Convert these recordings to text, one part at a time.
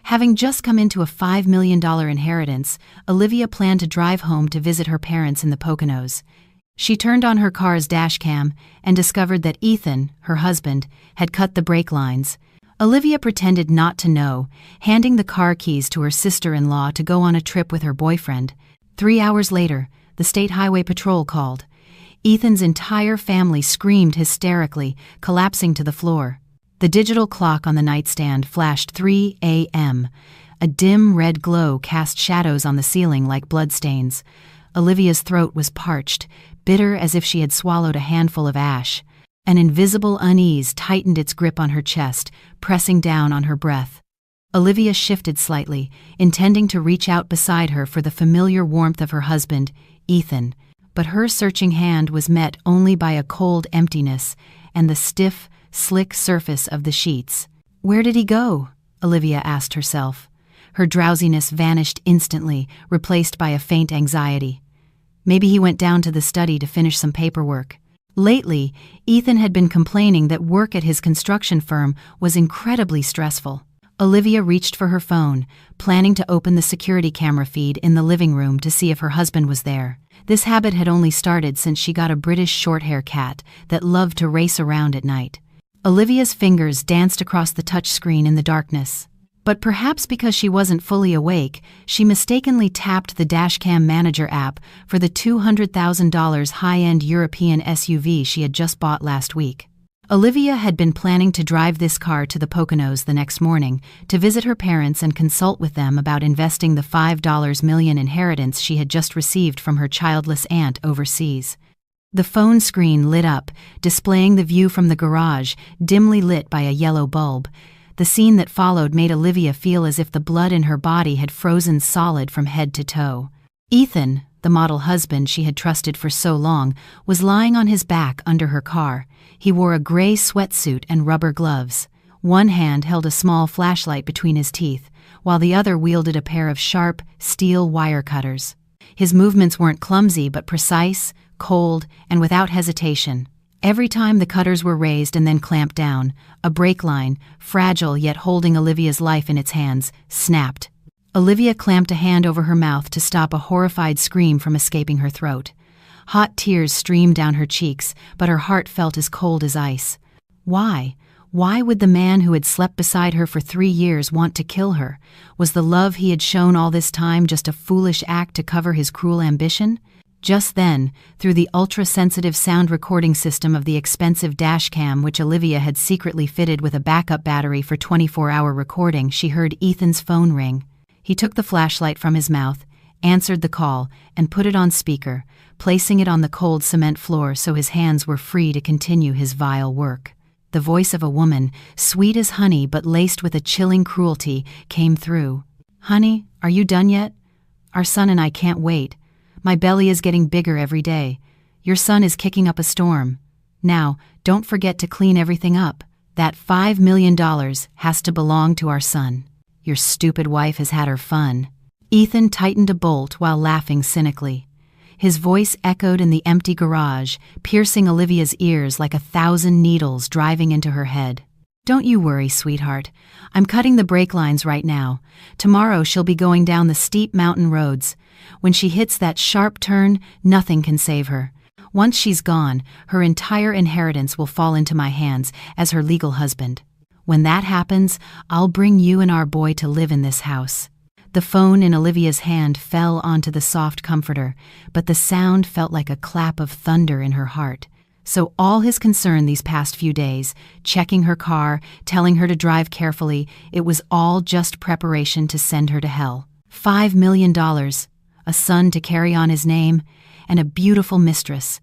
Having just come into a $5 million inheritance, Olivia planned to drive home to visit her parents in the Poconos. She turned on her car's dashcam and discovered that Ethan, her husband, had cut the brake lines. Olivia pretended not to know, handing the car keys to her sister-in-law to go on a trip with her boyfriend. 3 hours later, the State Highway Patrol called. Ethan's entire family screamed hysterically, collapsing to the floor. The digital clock on the nightstand flashed 3 a.m. A dim red glow cast shadows on the ceiling like bloodstains. Olivia's throat was parched, bitter as if she had swallowed a handful of ash. An invisible unease tightened its grip on her chest, pressing down on her breath. Olivia shifted slightly, intending to reach out beside her for the familiar warmth of her husband, Ethan, but her searching hand was met only by a cold emptiness and the stiff, slick surface of the sheets. "Where did he go?" Olivia asked herself. Her drowsiness vanished instantly, replaced by a faint anxiety. Maybe he went down to the study to finish some paperwork. Lately, Ethan had been complaining that work at his construction firm was incredibly stressful. Olivia reached for her phone, planning to open the security camera feed in the living room to see if her husband was there. This habit had only started since she got a British short-hair cat that loved to race around at night. Olivia's fingers danced across the touchscreen in the darkness. But perhaps because she wasn't fully awake, she mistakenly tapped the Dashcam Manager app for the $200,000 high-end European SUV she had just bought last week. Olivia had been planning to drive this car to the Poconos the next morning to visit her parents and consult with them about investing the $5 million inheritance she had just received from her childless aunt overseas. The phone screen lit up, displaying the view from the garage, dimly lit by a yellow bulb. The scene that followed made Olivia feel as if the blood in her body had frozen solid from head to toe. Ethan, the model husband she had trusted for so long, was lying on his back under her car. He wore a gray sweatsuit and rubber gloves. One hand held a small flashlight between his teeth, while the other wielded a pair of sharp, steel wire cutters. His movements weren't clumsy but precise, cold, and without hesitation. Every time the cutters were raised and then clamped down, a brake line, fragile yet holding Olivia's life in its hands, snapped. Olivia clamped a hand over her mouth to stop a horrified scream from escaping her throat. Hot tears streamed down her cheeks, but her heart felt as cold as ice. Why? Why would the man who had slept beside her for 3 years want to kill her? Was the love he had shown all this time just a foolish act to cover his cruel ambition? Just then, through the ultra-sensitive sound recording system of the expensive dashcam which Olivia had secretly fitted with a backup battery for 24-hour recording, she heard Ethan's phone ring. He took the flashlight from his mouth, answered the call, and put it on speaker, placing it on the cold cement floor so his hands were free to continue his vile work. The voice of a woman, sweet as honey but laced with a chilling cruelty, came through. "Honey, are you done yet? Our son and I can't wait. My belly is getting bigger every day. Your son is kicking up a storm. Now, don't forget to clean everything up. That $5 million has to belong to our son. Your stupid wife has had her fun." Ethan tightened a bolt while laughing cynically. His voice echoed in the empty garage, piercing Olivia's ears like 1,000 needles driving into her head. "Don't you worry, sweetheart. I'm cutting the brake lines right now. Tomorrow she'll be going down the steep mountain roads. When she hits that sharp turn, nothing can save her. Once she's gone, her entire inheritance will fall into my hands as her legal husband. When that happens, I'll bring you and our boy to live in this house." The phone in Olivia's hand fell onto the soft comforter, but the sound felt like a clap of thunder in her heart. So all his concern these past few days, checking her car, telling her to drive carefully, it was all just preparation to send her to hell. $5 million, a son to carry on his name, and a beautiful mistress.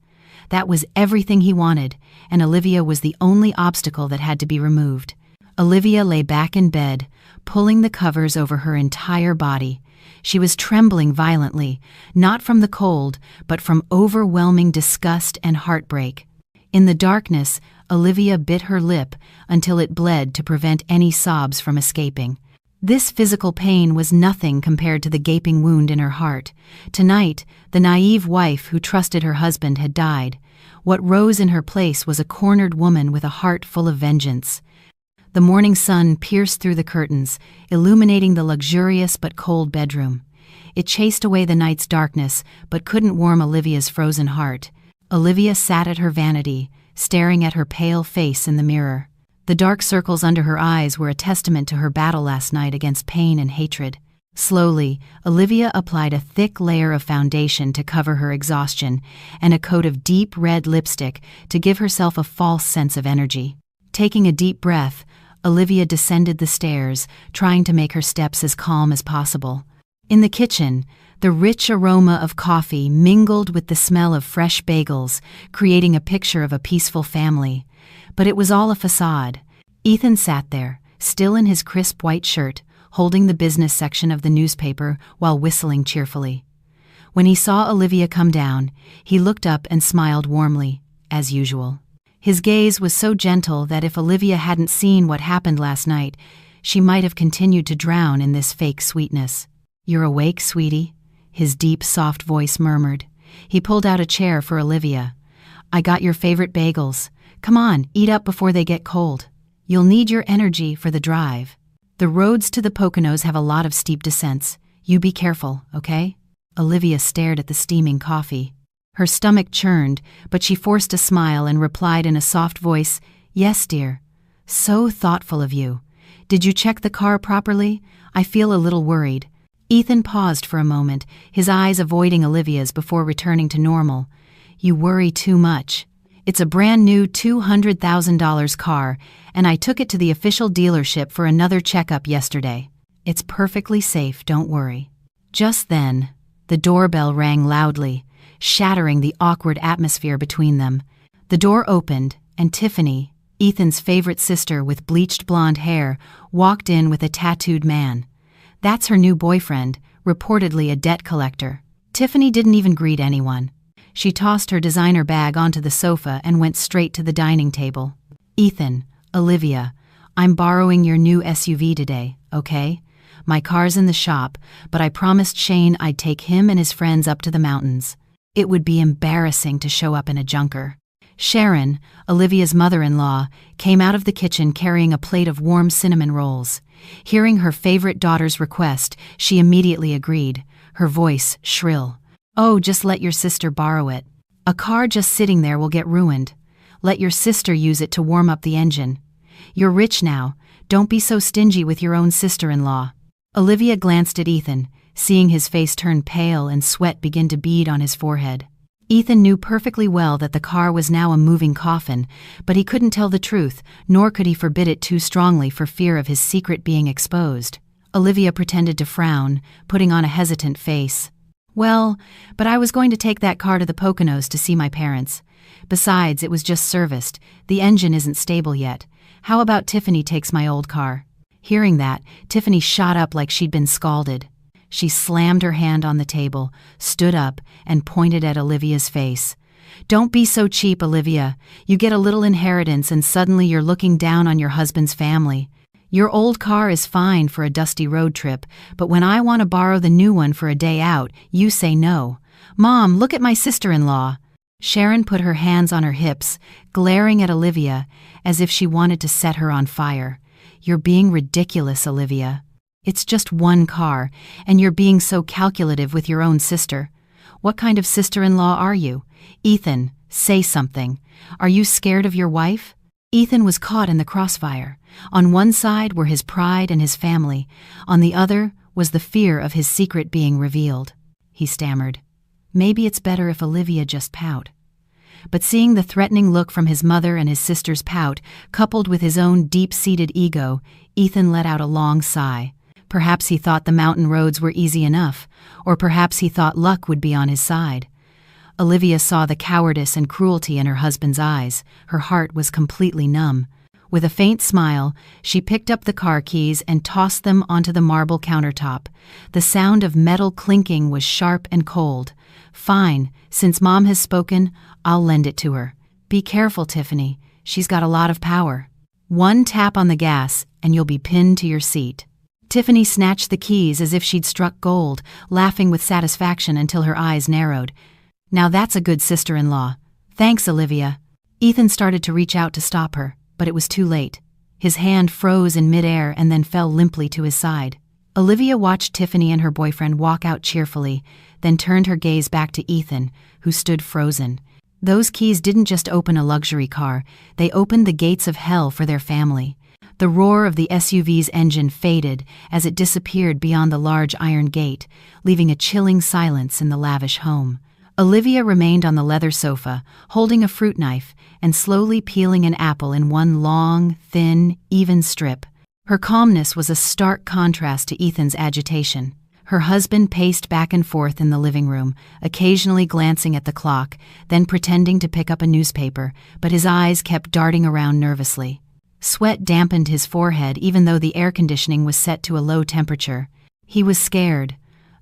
That was everything he wanted, and Olivia was the only obstacle that had to be removed. Olivia lay back in bed, pulling the covers over her entire body. She was trembling violently, not from the cold, but from overwhelming disgust and heartbreak. In the darkness, Olivia bit her lip until it bled to prevent any sobs from escaping. This physical pain was nothing compared to the gaping wound in her heart. Tonight, the naive wife who trusted her husband had died. What rose in her place was a cornered woman with a heart full of vengeance. The morning sun pierced through the curtains, illuminating the luxurious but cold bedroom. It chased away the night's darkness, but couldn't warm Olivia's frozen heart. Olivia sat at her vanity, staring at her pale face in the mirror. The dark circles under her eyes were a testament to her battle last night against pain and hatred. Slowly, Olivia applied a thick layer of foundation to cover her exhaustion and a coat of deep red lipstick to give herself a false sense of energy. Taking a deep breath, Olivia descended the stairs, trying to make her steps as calm as possible. In the kitchen, the rich aroma of coffee mingled with the smell of fresh bagels, creating a picture of a peaceful family. But it was all a facade. Ethan sat there, still in his crisp white shirt, holding the business section of the newspaper while whistling cheerfully. When he saw Olivia come down, he looked up and smiled warmly, as usual. His gaze was so gentle that if Olivia hadn't seen what happened last night, she might have continued to drown in this fake sweetness. "You're awake, sweetie?" his deep, soft voice murmured. He pulled out a chair for Olivia. "I got your favorite bagels. Come on, eat up before they get cold. You'll need your energy for the drive. The roads to the Poconos have a lot of steep descents. You be careful, okay?" Olivia stared at the steaming coffee. Her stomach churned, but she forced a smile and replied in a soft voice, "Yes, dear. So thoughtful of you. Did you check the car properly? I feel a little worried." Ethan paused for a moment, his eyes avoiding Olivia's before returning to normal. "You worry too much. It's a brand new $200,000 car, and I took it to the official dealership for another checkup yesterday. It's perfectly safe, don't worry." Just then, the doorbell rang loudly, shattering the awkward atmosphere between them. The door opened, and Tiffany, Ethan's favorite sister with bleached blonde hair, walked in with a tattooed man. That's her new boyfriend, reportedly a debt collector. Tiffany didn't even greet anyone. She tossed her designer bag onto the sofa and went straight to the dining table. "Ethan, Olivia, I'm borrowing your new SUV today, okay? My car's in the shop, but I promised Shane I'd take him and his friends up to the mountains. It would be embarrassing to show up in a junker." Sharon, Olivia's mother-in-law, came out of the kitchen carrying a plate of warm cinnamon rolls. Hearing her favorite daughter's request, she immediately agreed, her voice shrill. "Oh, just let your sister borrow it. A car just sitting there will get ruined. Let your sister use it to warm up the engine. You're rich now, don't be so stingy with your own sister-in-law." Olivia glanced at Ethan, seeing his face turn pale and sweat begin to bead on his forehead. Ethan knew perfectly well that the car was now a moving coffin, but he couldn't tell the truth, nor could he forbid it too strongly for fear of his secret being exposed. Olivia pretended to frown, putting on a hesitant face. "Well, but I was going to take that car to the Poconos to see my parents. Besides, it was just serviced. The engine isn't stable yet. How about Tiffany takes my old car?" Hearing that, Tiffany shot up like she'd been scalded. She slammed her hand on the table, stood up, and pointed at Olivia's face. "Don't be so cheap, Olivia. You get a little inheritance and suddenly you're looking down on your husband's family. Your old car is fine for a dusty road trip, but when I want to borrow the new one for a day out, you say no. Mom, look at my sister-in-law." Sharon put her hands on her hips, glaring at Olivia as if she wanted to set her on fire. "You're being ridiculous, Olivia. It's just one car, and you're being so calculative with your own sister. What kind of sister-in-law are you? Ethan, say something. Are you scared of your wife?" Ethan was caught in the crossfire. On one side were his pride and his family. On the other was the fear of his secret being revealed. He stammered, "Maybe it's better if Olivia just pout." But seeing the threatening look from his mother and his sister's pout, coupled with his own deep-seated ego, Ethan let out a long sigh. Perhaps he thought the mountain roads were easy enough, or perhaps he thought luck would be on his side. Olivia saw the cowardice and cruelty in her husband's eyes. Her heart was completely numb. With a faint smile, she picked up the car keys and tossed them onto the marble countertop. The sound of metal clinking was sharp and cold. "Fine, since Mom has spoken, I'll lend it to her. Be careful, Tiffany. She's got a lot of power. One tap on the gas, and you'll be pinned to your seat." Tiffany snatched the keys as if she'd struck gold, laughing with satisfaction until her eyes narrowed. "Now that's a good sister-in-law. Thanks, Olivia." Ethan started to reach out to stop her, but it was too late. His hand froze in midair and then fell limply to his side. Olivia watched Tiffany and her boyfriend walk out cheerfully, then turned her gaze back to Ethan, who stood frozen. Those keys didn't just open a luxury car, they opened the gates of hell for their family. The roar of the SUV's engine faded as it disappeared beyond the large iron gate, leaving a chilling silence in the lavish home. Olivia remained on the leather sofa, holding a fruit knife and slowly peeling an apple in one long, thin, even strip. Her calmness was a stark contrast to Ethan's agitation. Her husband paced back and forth in the living room, occasionally glancing at the clock, then pretending to pick up a newspaper, but his eyes kept darting around nervously. Sweat dampened his forehead even though the air conditioning was set to a low temperature. He was scared.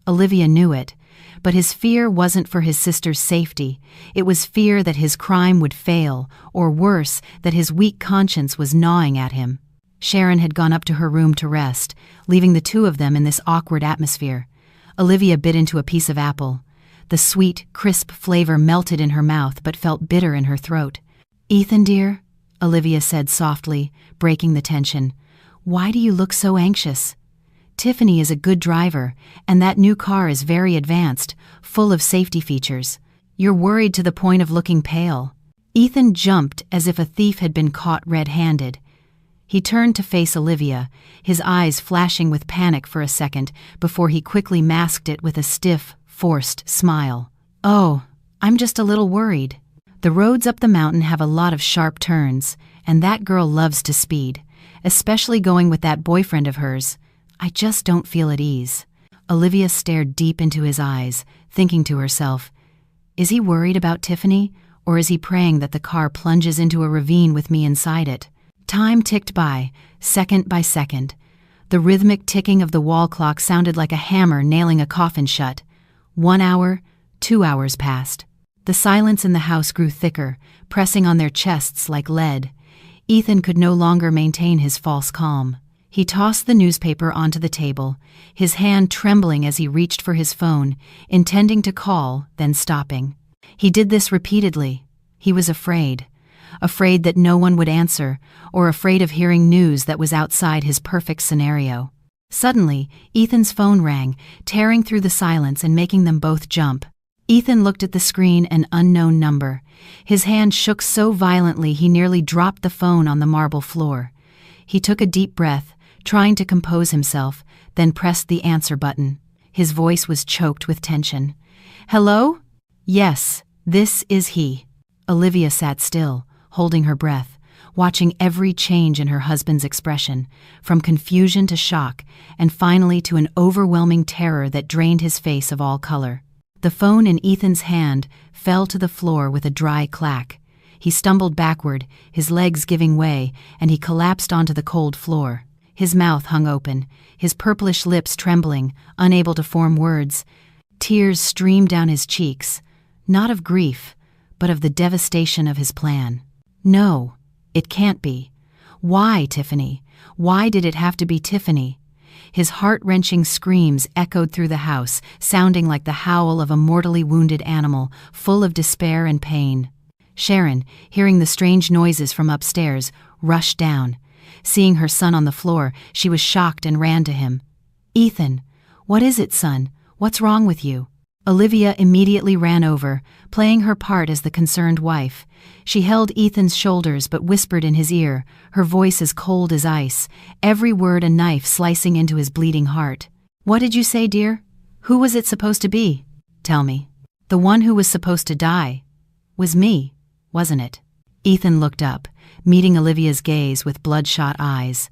Olivia knew it. But his fear wasn't for his sister's safety. It was fear that his crime would fail, or worse, that his weak conscience was gnawing at him. Sharon had gone up to her room to rest, leaving the two of them in this awkward atmosphere. Olivia bit into a piece of apple. The sweet, crisp flavor melted in her mouth but felt bitter in her throat. "Ethan, dear," Olivia said softly, breaking the tension, "why do you look so anxious? Tiffany is a good driver, and that new car is very advanced, full of safety features. You're worried to the point of looking pale." Ethan jumped as if a thief had been caught red-handed. He turned to face Olivia, his eyes flashing with panic for a second before he quickly masked it with a stiff, forced smile. "Oh, I'm just a little worried. The roads up the mountain have a lot of sharp turns, and that girl loves to speed, especially going with that boyfriend of hers. I just don't feel at ease." Olivia stared deep into his eyes, thinking to herself, "Is he worried about Tiffany, or is he praying that the car plunges into a ravine with me inside it?" Time ticked by, second by second. The rhythmic ticking of the wall clock sounded like a hammer nailing a coffin shut. 1 hour, 2 hours passed. The silence in the house grew thicker, pressing on their chests like lead. Ethan could no longer maintain his false calm. He tossed the newspaper onto the table, his hand trembling as he reached for his phone, intending to call, then stopping. He did this repeatedly. He was afraid that no one would answer, or afraid of hearing news that was outside his perfect scenario. Suddenly, Ethan's phone rang, tearing through the silence and making them both jump. Ethan looked at the screen, an unknown number. His hand shook so violently he nearly dropped the phone on the marble floor. He took a deep breath, trying to compose himself, then pressed the answer button. His voice was choked with tension. "Hello? Yes, this is he." Olivia sat still, holding her breath, watching every change in her husband's expression, from confusion to shock, and finally to an overwhelming terror that drained his face of all color. The phone in Ethan's hand fell to the floor with a dry clack. He stumbled backward, his legs giving way, and he collapsed onto the cold floor. His mouth hung open, his purplish lips trembling, unable to form words. Tears streamed down his cheeks, not of grief, but of the devastation of his plan. No, it can't be. Why, Tiffany? Why did it have to be Tiffany? His heart-wrenching screams echoed through the house, sounding like the howl of a mortally wounded animal, full of despair and pain. Sharon, hearing the strange noises from upstairs, rushed down. Seeing her son on the floor, she was shocked and ran to him. "Ethan, what is it, son? What's wrong with you?" Olivia immediately ran over, playing her part as the concerned wife. She held Ethan's shoulders but whispered in his ear, her voice as cold as ice, every word a knife slicing into his bleeding heart. "What did you say, dear? Who was it supposed to be? Tell me." "The one who was supposed to die was me, wasn't it?" Ethan looked up, meeting Olivia's gaze with bloodshot eyes.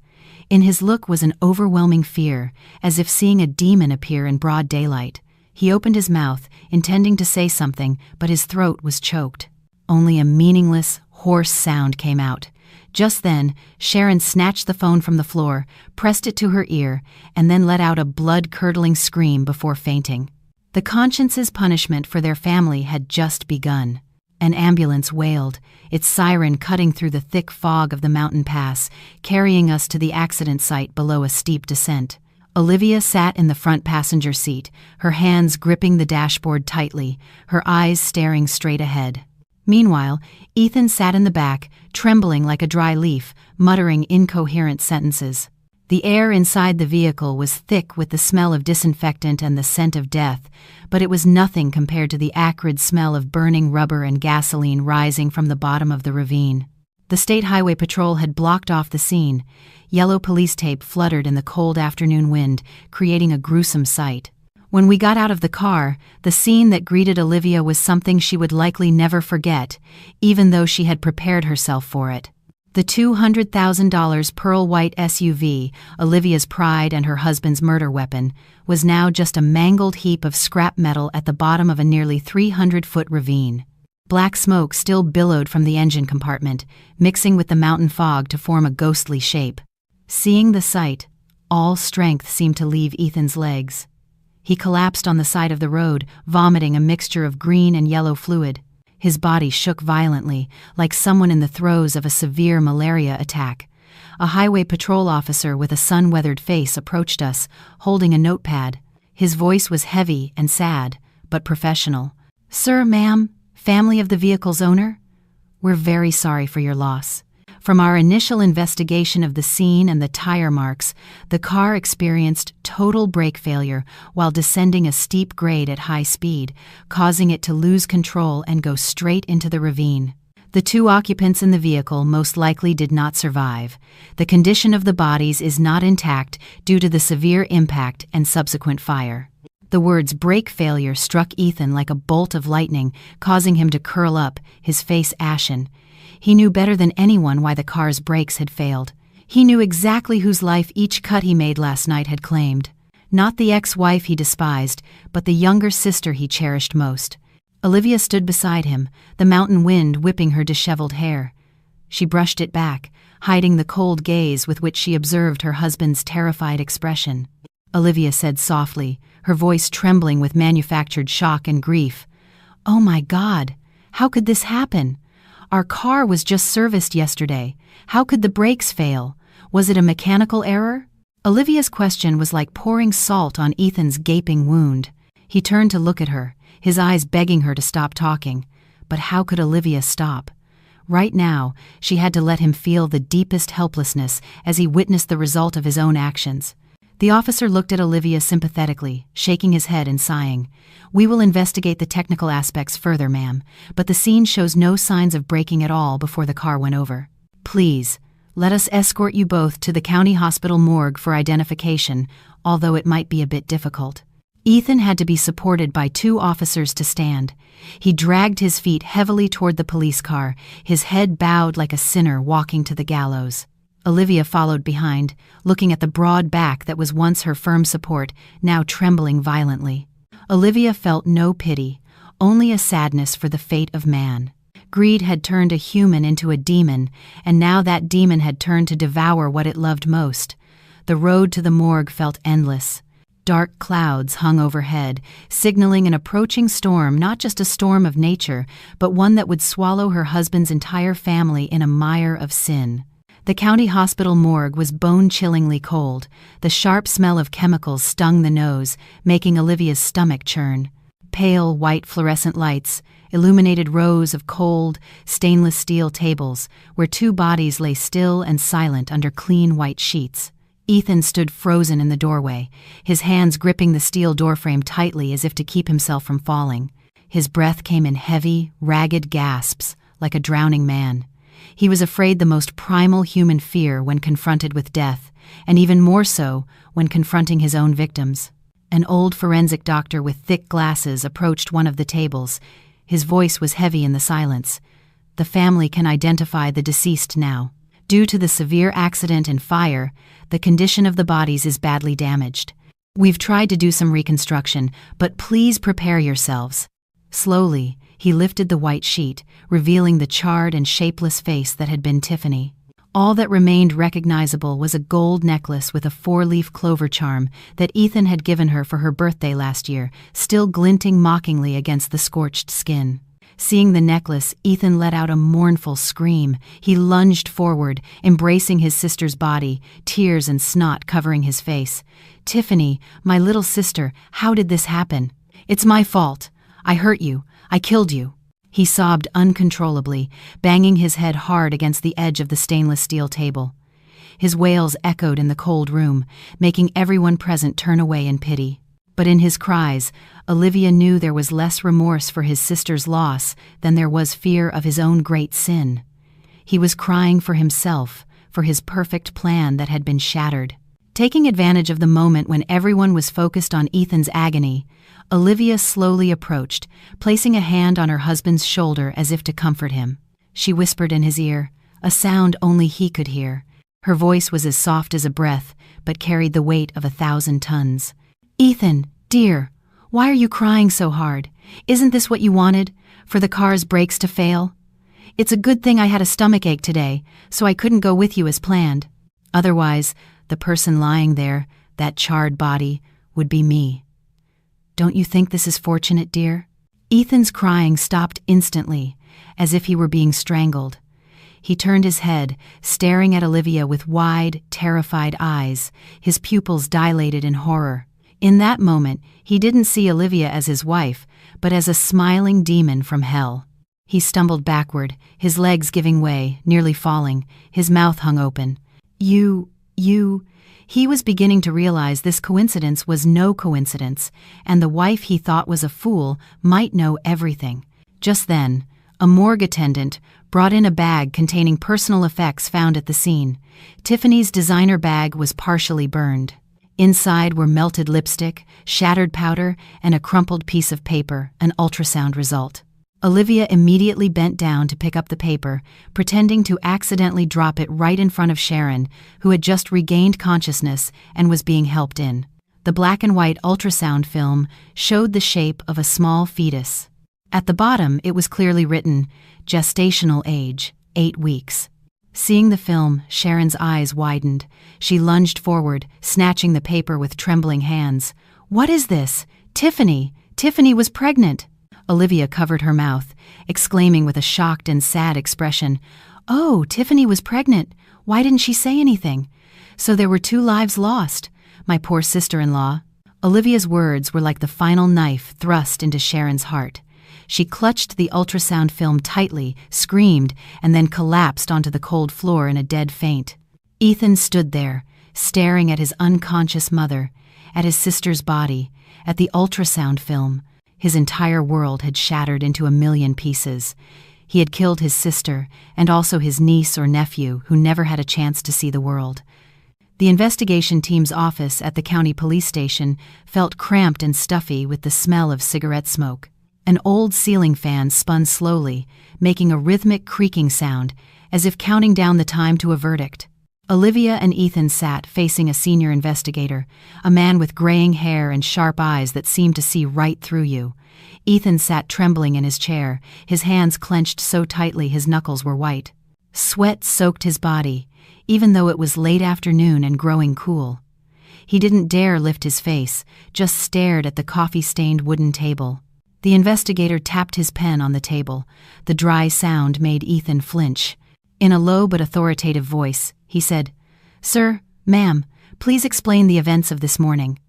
In his look was an overwhelming fear, as if seeing a demon appear in broad daylight. He opened his mouth, intending to say something, but his throat was choked. Only a meaningless, hoarse sound came out. Just then, Sharon snatched the phone from the floor, pressed it to her ear, and then let out a blood-curdling scream before fainting. The conscience's punishment for their family had just begun. An ambulance wailed, its siren cutting through the thick fog of the mountain pass, carrying us to the accident site below a steep descent. Olivia sat in the front passenger seat, her hands gripping the dashboard tightly, her eyes staring straight ahead. Meanwhile, Ethan sat in the back, trembling like a dry leaf, muttering incoherent sentences. The air inside the vehicle was thick with the smell of disinfectant and the scent of death, but it was nothing compared to the acrid smell of burning rubber and gasoline rising from the bottom of the ravine. The State Highway Patrol had blocked off the scene. Yellow police tape fluttered in the cold afternoon wind, creating a gruesome sight. When we got out of the car, the scene that greeted Olivia was something she would likely never forget, even though she had prepared herself for it. The $200,000 pearl white SUV, Olivia's pride and her husband's murder weapon, was now just a mangled heap of scrap metal at the bottom of a nearly 300-foot ravine. Black smoke still billowed from the engine compartment, mixing with the mountain fog to form a ghostly shape. Seeing the sight, all strength seemed to leave Ethan's legs. He collapsed on the side of the road, vomiting a mixture of green and yellow fluid. His body shook violently, like someone in the throes of a severe malaria attack. A highway patrol officer with a sun-weathered face approached us, holding a notepad. His voice was heavy and sad, but professional. "Sir, ma'am, family of the vehicle's owner? We're very sorry for your loss. From our initial investigation of the scene and the tire marks, the car experienced total brake failure while descending a steep grade at high speed, causing it to lose control and go straight into the ravine. The 2 occupants in the vehicle most likely did not survive. The condition of the bodies is not intact due to the severe impact and subsequent fire." The words brake failure struck Ethan like a bolt of lightning, causing him to curl up, his face ashen. He knew better than anyone why the car's brakes had failed. He knew exactly whose life each cut he made last night had claimed. Not the ex-wife he despised, but the younger sister he cherished most. Olivia stood beside him, the mountain wind whipping her disheveled hair. She brushed it back, hiding the cold gaze with which she observed her husband's terrified expression. Olivia said softly, her voice trembling with manufactured shock and grief, "Oh my God, how could this happen? Our car was just serviced yesterday. How could the brakes fail? Was it a mechanical error?" Olivia's question was like pouring salt on Ethan's gaping wound. He turned to look at her, his eyes begging her to stop talking. But how could Olivia stop? Right now, she had to let him feel the deepest helplessness as he witnessed the result of his own actions. The officer looked at Olivia sympathetically, shaking his head and sighing. "We will investigate the technical aspects further, ma'am, but the scene shows no signs of braking at all before the car went over. Please, let us escort you both to the county hospital morgue for identification, although it might be a bit difficult." Ethan had to be supported by 2 officers to stand. He dragged his feet heavily toward the police car, his head bowed like a sinner walking to the gallows. Olivia followed behind, looking at the broad back that was once her firm support, now trembling violently. Olivia felt no pity, only a sadness for the fate of man. Greed had turned a human into a demon, and now that demon had turned to devour what it loved most. The road to the morgue felt endless. Dark clouds hung overhead, signaling an approaching storm, not just a storm of nature, but one that would swallow her husband's entire family in a mire of sin. The county hospital morgue was bone-chillingly cold. The sharp smell of chemicals stung the nose, making Olivia's stomach churn. Pale, white fluorescent lights illuminated rows of cold, stainless steel tables where 2 bodies lay still and silent under clean white sheets. Ethan stood frozen in the doorway, his hands gripping the steel doorframe tightly as if to keep himself from falling. His breath came in heavy, ragged gasps, like a drowning man. He was afraid the most primal human fear when confronted with death, and even more so when confronting his own victims. An old forensic doctor with thick glasses approached one of the tables. His voice was heavy in the silence. "The family can identify the deceased now. Due to the severe accident and fire, the condition of the bodies is badly damaged. We've tried to do some reconstruction, but please prepare yourselves." Slowly, he lifted the white sheet, revealing the charred and shapeless face that had been Tiffany. All that remained recognizable was a gold necklace with a 4-leaf clover charm that Ethan had given her for her birthday last year, still glinting mockingly against the scorched skin. Seeing the necklace, Ethan let out a mournful scream. He lunged forward, embracing his sister's body, tears and snot covering his face. "Tiffany, my little sister, how did this happen? It's my fault. I hurt you. I killed you." He sobbed uncontrollably, banging his head hard against the edge of the stainless steel table. His wails echoed in the cold room, making everyone present turn away in pity. But in his cries, Olivia knew there was less remorse for his sister's loss than there was fear of his own great sin. He was crying for himself, for his perfect plan that had been shattered. Taking advantage of the moment when everyone was focused on Ethan's agony, Olivia slowly approached, placing a hand on her husband's shoulder as if to comfort him. She whispered in his ear, a sound only he could hear. Her voice was as soft as a breath, but carried the weight of 1,000 tons. "Ethan, dear, why are you crying so hard? Isn't this what you wanted? For the car's brakes to fail? It's a good thing I had a stomachache today, so I couldn't go with you as planned. Otherwise, the person lying there, that charred body, would be me. Don't you think this is fortunate, dear?" Ethan's crying stopped instantly, as if he were being strangled. He turned his head, staring at Olivia with wide, terrified eyes, his pupils dilated in horror. In that moment, he didn't see Olivia as his wife, but as a smiling demon from hell. He stumbled backward, his legs giving way, nearly falling, his mouth hung open. You... He was beginning to realize this coincidence was no coincidence, and the wife he thought was a fool might know everything. Just then, a morgue attendant brought in a bag containing personal effects found at the scene. Tiffany's designer bag was partially burned. Inside were melted lipstick, shattered powder, and a crumpled piece of paper, an ultrasound result. Olivia immediately bent down to pick up the paper, pretending to accidentally drop it right in front of Sharon, who had just regained consciousness and was being helped in. The black and white ultrasound film showed the shape of a small fetus. At the bottom, it was clearly written, "Gestational age, 8 weeks." Seeing the film, Sharon's eyes widened. She lunged forward, snatching the paper with trembling hands. "What is this? Tiffany! Tiffany was pregnant!" Olivia covered her mouth, exclaiming with a shocked and sad expression, "Oh, Tiffany was pregnant. Why didn't she say anything? So there were 2 lives lost. My poor sister-in-law." Olivia's words were like the final knife thrust into Sharon's heart. She clutched the ultrasound film tightly, screamed, and then collapsed onto the cold floor in a dead faint. Ethan stood there, staring at his unconscious mother, at his sister's body, at the ultrasound film. His entire world had shattered into 1,000,000 pieces. He had killed his sister, and also his niece or nephew, who never had a chance to see the world. The investigation team's office at the county police station felt cramped and stuffy with the smell of cigarette smoke. An old ceiling fan spun slowly, making a rhythmic creaking sound, as if counting down the time to a verdict. Olivia and Ethan sat facing a senior investigator, a man with graying hair and sharp eyes that seemed to see right through you. Ethan sat trembling in his chair, his hands clenched so tightly his knuckles were white. Sweat soaked his body, even though it was late afternoon and growing cool. He didn't dare lift his face, just stared at the coffee-stained wooden table. The investigator tapped his pen on the table. The dry sound made Ethan flinch. In a low but authoritative voice, he said, "Sir, ma'am, please explain the events of this morning.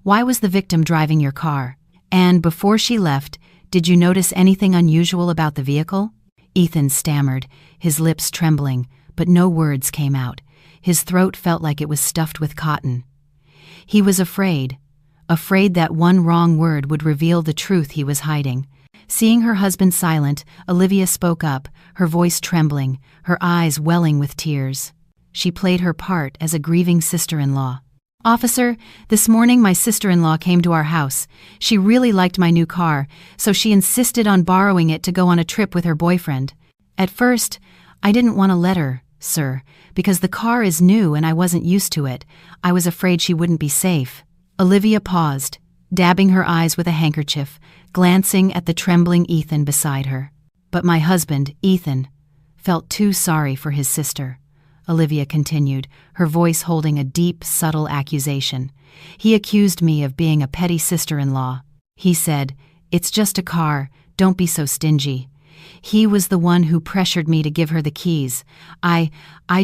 Why was the victim driving your car? And before she left, did you notice anything unusual about the vehicle?" Ethan stammered, his lips trembling, but no words came out. His throat felt like it was stuffed with cotton. He was afraid that one wrong word would reveal the truth he was hiding. Seeing her husband silent, Olivia spoke up, her voice trembling, her eyes welling with tears. She played her part as a grieving sister-in-law. "Officer, this morning my sister-in-law came to our house. She really liked my new car, so she insisted on borrowing it to go on a trip with her boyfriend. At first, I didn't want to let her, sir, because the car is new and I wasn't used to it. I was afraid she wouldn't be safe." Olivia paused, dabbing her eyes with a handkerchief, glancing at the trembling Ethan beside her. "But my husband, Ethan, felt too sorry for his sister," Olivia continued, her voice holding a deep, subtle accusation. "He accused me of being a petty sister-in-law. He said, 'It's just a car, don't be so stingy.' He was the one who pressured me to give her the keys. I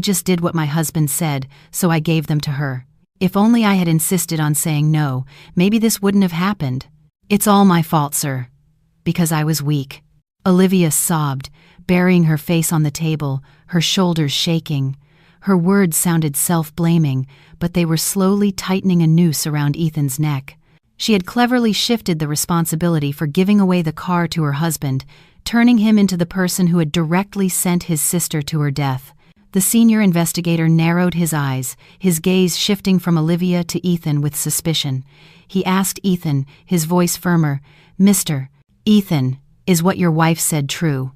just did what my husband said, so I gave them to her. If only I had insisted on saying no, maybe this wouldn't have happened. It's all my fault, sir. Because I was weak." Olivia sobbed, burying her face on the table, her shoulders shaking. Her words sounded self-blaming, but they were slowly tightening a noose around Ethan's neck. She had cleverly shifted the responsibility for giving away the car to her husband, turning him into the person who had directly sent his sister to her death. The senior investigator narrowed his eyes, his gaze shifting from Olivia to Ethan with suspicion. He asked Ethan, his voice firmer, "Mr. Ethan, is what your wife said true?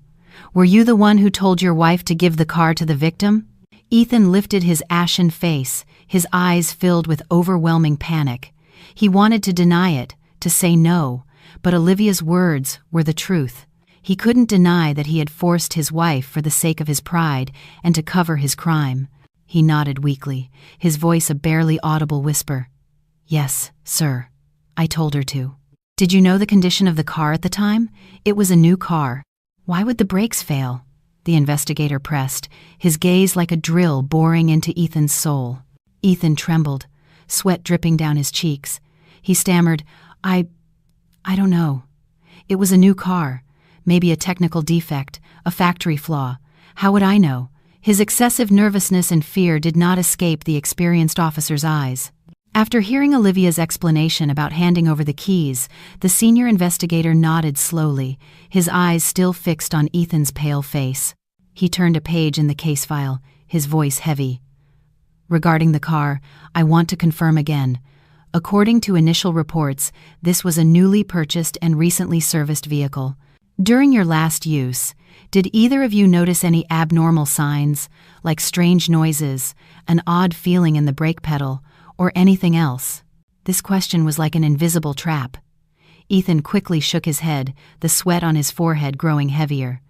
Were you the one who told your wife to give the car to the victim?" Ethan lifted his ashen face, his eyes filled with overwhelming panic. He wanted to deny it, to say no, but Olivia's words were the truth. He couldn't deny that he had forced his wife for the sake of his pride and to cover his crime. He nodded weakly, his voice a barely audible whisper. "Yes, sir. I told her to." "Did you know the condition of the car at the time? It was a new car. Why would the brakes fail?" The investigator pressed, his gaze like a drill boring into Ethan's soul. Ethan trembled, sweat dripping down his cheeks. He stammered, I don't know. It was a new car. Maybe a technical defect, a factory flaw. How would I know?" His excessive nervousness and fear did not escape the experienced officer's eyes. After hearing Olivia's explanation about handing over the keys, the senior investigator nodded slowly, his eyes still fixed on Ethan's pale face. He turned a page in the case file, his voice heavy. "Regarding the car, I want to confirm again. According to initial reports, this was a newly purchased and recently serviced vehicle. During your last use, did either of you notice any abnormal signs, like strange noises, an odd feeling in the brake pedal, or anything else?" This question was like an invisible trap. Ethan quickly shook his head, the sweat on his forehead growing heavier.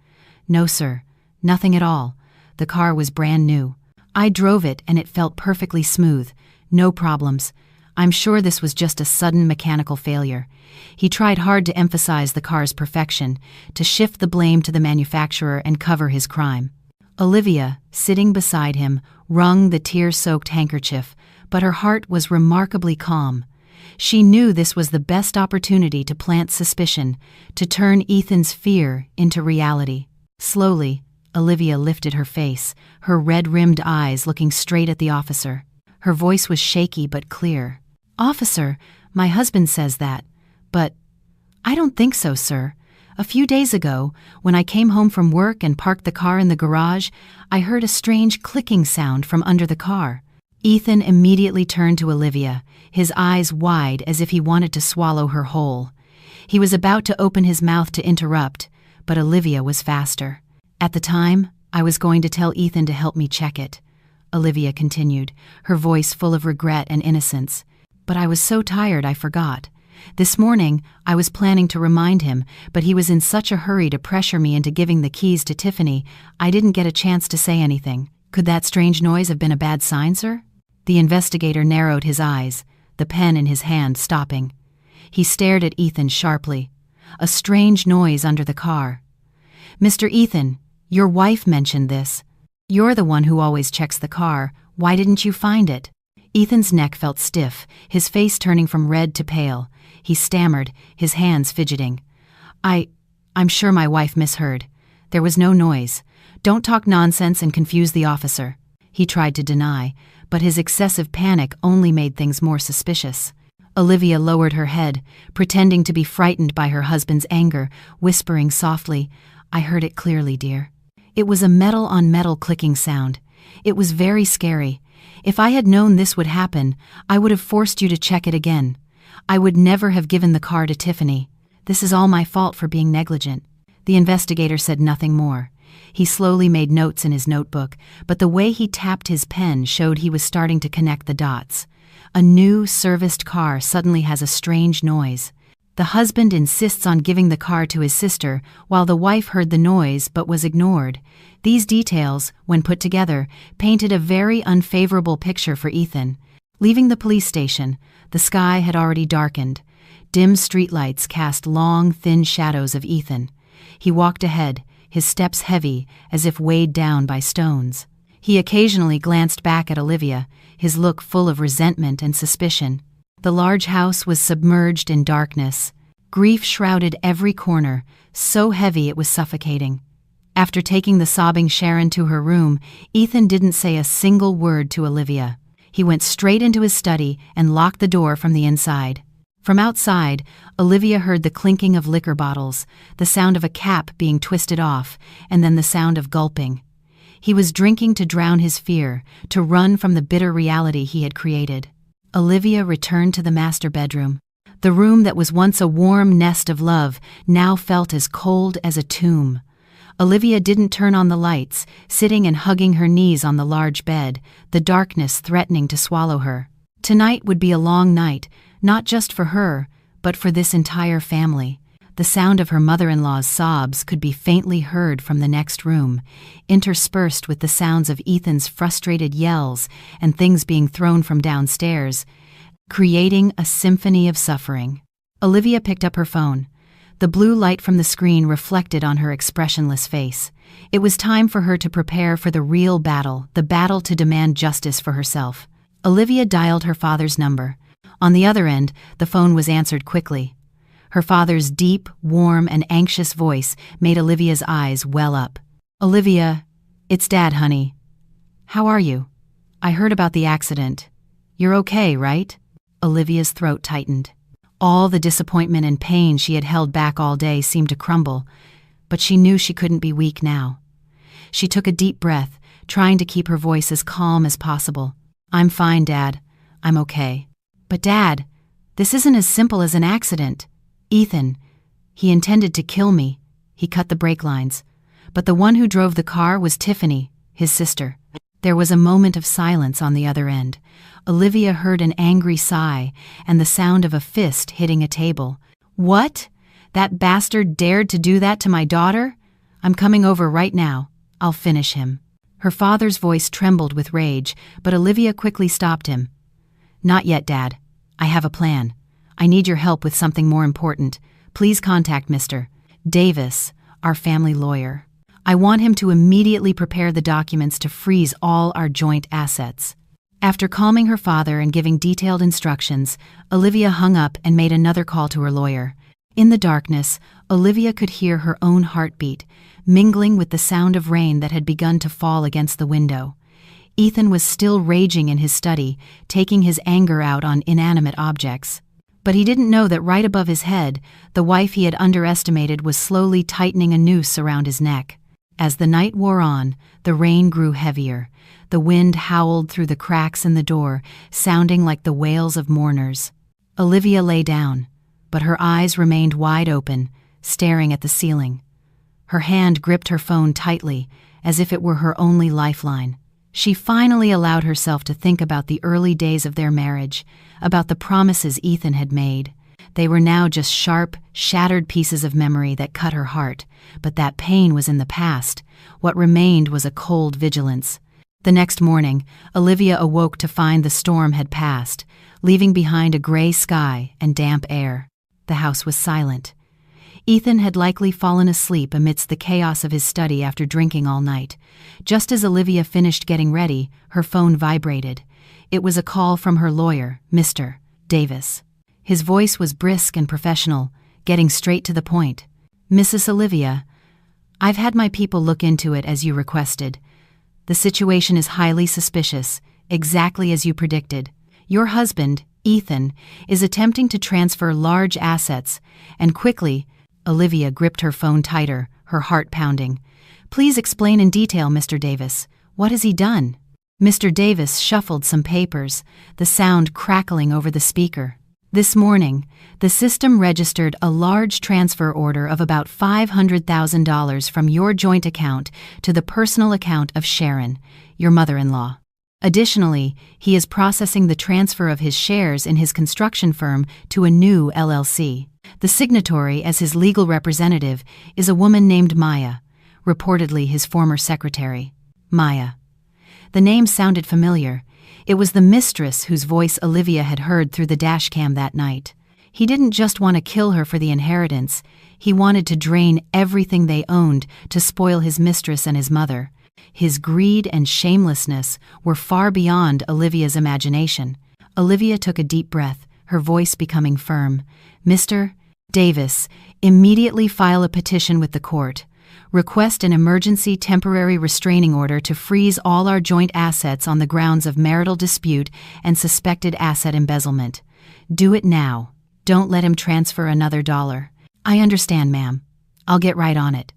"No, sir. Nothing at all. The car was brand new. I drove it and it felt perfectly smooth. No problems. I'm sure this was just a sudden mechanical failure." He tried hard to emphasize the car's perfection, to shift the blame to the manufacturer and cover his crime. Olivia, sitting beside him, wrung the tear-soaked handkerchief, but her heart was remarkably calm. She knew this was the best opportunity to plant suspicion, to turn Ethan's fear into reality. Slowly, Olivia lifted her face, her red-rimmed eyes looking straight at the officer. Her voice was shaky but clear. "Officer, my husband says that. But I don't think so, sir. A few days ago, when I came home from work and parked the car in the garage, I heard a strange clicking sound from under the car." Ethan immediately turned to Olivia, his eyes wide as if he wanted to swallow her whole. He was about to open his mouth to interrupt, but Olivia was faster. "At the time, I was going to tell Ethan to help me check it," Olivia continued, her voice full of regret and innocence. "But I was so tired I forgot. This morning, I was planning to remind him, but he was in such a hurry to pressure me into giving the keys to Tiffany, I didn't get a chance to say anything. Could that strange noise have been a bad sign, sir?" The investigator narrowed his eyes, the pen in his hand stopping. He stared at Ethan sharply. "A strange noise under the car. Mr. Ethan, your wife mentioned this. You're the one who always checks the car. Why didn't you find it?" Ethan's neck felt stiff, his face turning from red to pale. He stammered, his hands fidgeting. I'm sure my wife misheard. There was no noise. Don't talk nonsense and confuse the officer." He tried to deny, but his excessive panic only made things more suspicious. Olivia lowered her head, pretending to be frightened by her husband's anger, whispering softly, "I heard it clearly, dear. It was a metal-on-metal clicking sound. It was very scary. If I had known this would happen, I would have forced you to check it again. I would never have given the car to Tiffany. This is all my fault for being negligent." The investigator said nothing more. He slowly made notes in his notebook, but the way he tapped his pen showed he was starting to connect the dots. A new, serviced car suddenly has a strange noise. The husband insists on giving the car to his sister, while the wife heard the noise but was ignored. These details, when put together, painted a very unfavorable picture for Ethan. Leaving the police station, the sky had already darkened. Dim streetlights cast long, thin shadows of Ethan. He walked ahead, his steps heavy, as if weighed down by stones. He occasionally glanced back at Olivia, his look full of resentment and suspicion. The large house was submerged in darkness. Grief shrouded every corner, so heavy it was suffocating. After taking the sobbing Sharon to her room, Ethan didn't say a single word to Olivia. He went straight into his study and locked the door from the inside. From outside, Olivia heard the clinking of liquor bottles, the sound of a cap being twisted off, and then the sound of gulping. He was drinking to drown his fear, to run from the bitter reality he had created. Olivia returned to the master bedroom. The room that was once a warm nest of love now felt as cold as a tomb. Olivia didn't turn on the lights, sitting and hugging her knees on the large bed, the darkness threatening to swallow her. Tonight would be a long night, not just for her, but for this entire family. The sound of her mother-in-law's sobs could be faintly heard from the next room, interspersed with the sounds of Ethan's frustrated yells and things being thrown from downstairs, creating a symphony of suffering. Olivia picked up her phone. The blue light from the screen reflected on her expressionless face. It was time for her to prepare for the real battle, the battle to demand justice for herself. Olivia dialed her father's number. On the other end, the phone was answered quickly. Her father's deep, warm, and anxious voice made Olivia's eyes well up. "Olivia, it's Dad, honey. How are you? I heard about the accident. You're okay, right?" Olivia's throat tightened. All the disappointment and pain she had held back all day seemed to crumble, but she knew she couldn't be weak now. She took a deep breath, trying to keep her voice as calm as possible. "I'm fine, Dad. I'm okay." "But Dad, this isn't as simple as an accident. Ethan, he intended to kill me." He cut the brake lines. "But the one who drove the car was Tiffany, his sister." There was a moment of silence on the other end. Olivia heard an angry sigh and the sound of a fist hitting a table. "What? That bastard dared to do that to my daughter? I'm coming over right now. I'll finish him." Her father's voice trembled with rage, but Olivia quickly stopped him. "Not yet, Dad. I have a plan. I need your help with something more important. Please contact Mr. Davis, our family lawyer. I want him to immediately prepare the documents to freeze all our joint assets." After calming her father and giving detailed instructions, Olivia hung up and made another call to her lawyer. In the darkness, Olivia could hear her own heartbeat, mingling with the sound of rain that had begun to fall against the window. Ethan was still raging in his study, taking his anger out on inanimate objects. But he didn't know that right above his head, the wife he had underestimated was slowly tightening a noose around his neck. As the night wore on, the rain grew heavier. The wind howled through the cracks in the door, sounding like the wails of mourners. Olivia lay down, but her eyes remained wide open, staring at the ceiling. Her hand gripped her phone tightly, as if it were her only lifeline. She finally allowed herself to think about the early days of their marriage, about the promises Ethan had made. They were now just sharp, shattered pieces of memory that cut her heart, but that pain was in the past. What remained was a cold vigilance. The next morning, Olivia awoke to find the storm had passed, leaving behind a gray sky and damp air. The house was silent. Ethan had likely fallen asleep amidst the chaos of his study after drinking all night. Just as Olivia finished getting ready, her phone vibrated. It was a call from her lawyer, Mr. Davis. His voice was brisk and professional, getting straight to the point. "Mrs. Olivia, I've had my people look into it as you requested. The situation is highly suspicious, exactly as you predicted. Your husband, Ethan, is attempting to transfer large assets, and quickly." Olivia gripped her phone tighter, her heart pounding. "Please explain in detail, Mr. Davis. What has he done?" Mr. Davis shuffled some papers, the sound crackling over the speaker. "This morning, the system registered a large transfer order of about $500,000 from your joint account to the personal account of Sharon, your mother-in-law. Additionally, he is processing the transfer of his shares in his construction firm to a new LLC. The signatory as his legal representative is a woman named Maya, reportedly his former secretary." Maya. The name sounded familiar. It was the mistress whose voice Olivia had heard through the dashcam that night. He didn't just want to kill her for the inheritance. He wanted to drain everything they owned to spoil his mistress and his mother. His greed and shamelessness were far beyond Olivia's imagination. Olivia took a deep breath, her voice becoming firm. "Mr. Davis, immediately file a petition with the court. Request an emergency temporary restraining order to freeze all our joint assets on the grounds of marital dispute and suspected asset embezzlement. Do it now. Don't let him transfer another dollar. I understand, ma'am. I'll get right on it.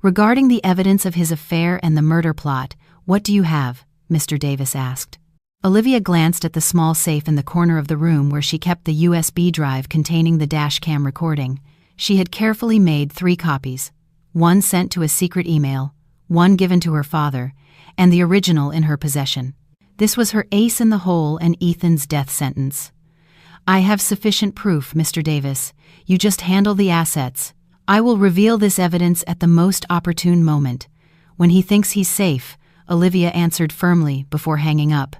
Regarding the evidence of his affair and the murder plot, what do you have? Mr. Davis asked. Olivia glanced at the small safe in the corner of the room where she kept the USB drive containing the dashcam recording. She had carefully made 3 copies, one sent to a secret email, one given to her father, and the original in her possession. This was her ace in the hole and Ethan's death sentence. I have sufficient proof, Mr. Davis. You just handle the assets. I will reveal this evidence at the most opportune moment. When he thinks he's safe, Olivia answered firmly before hanging up.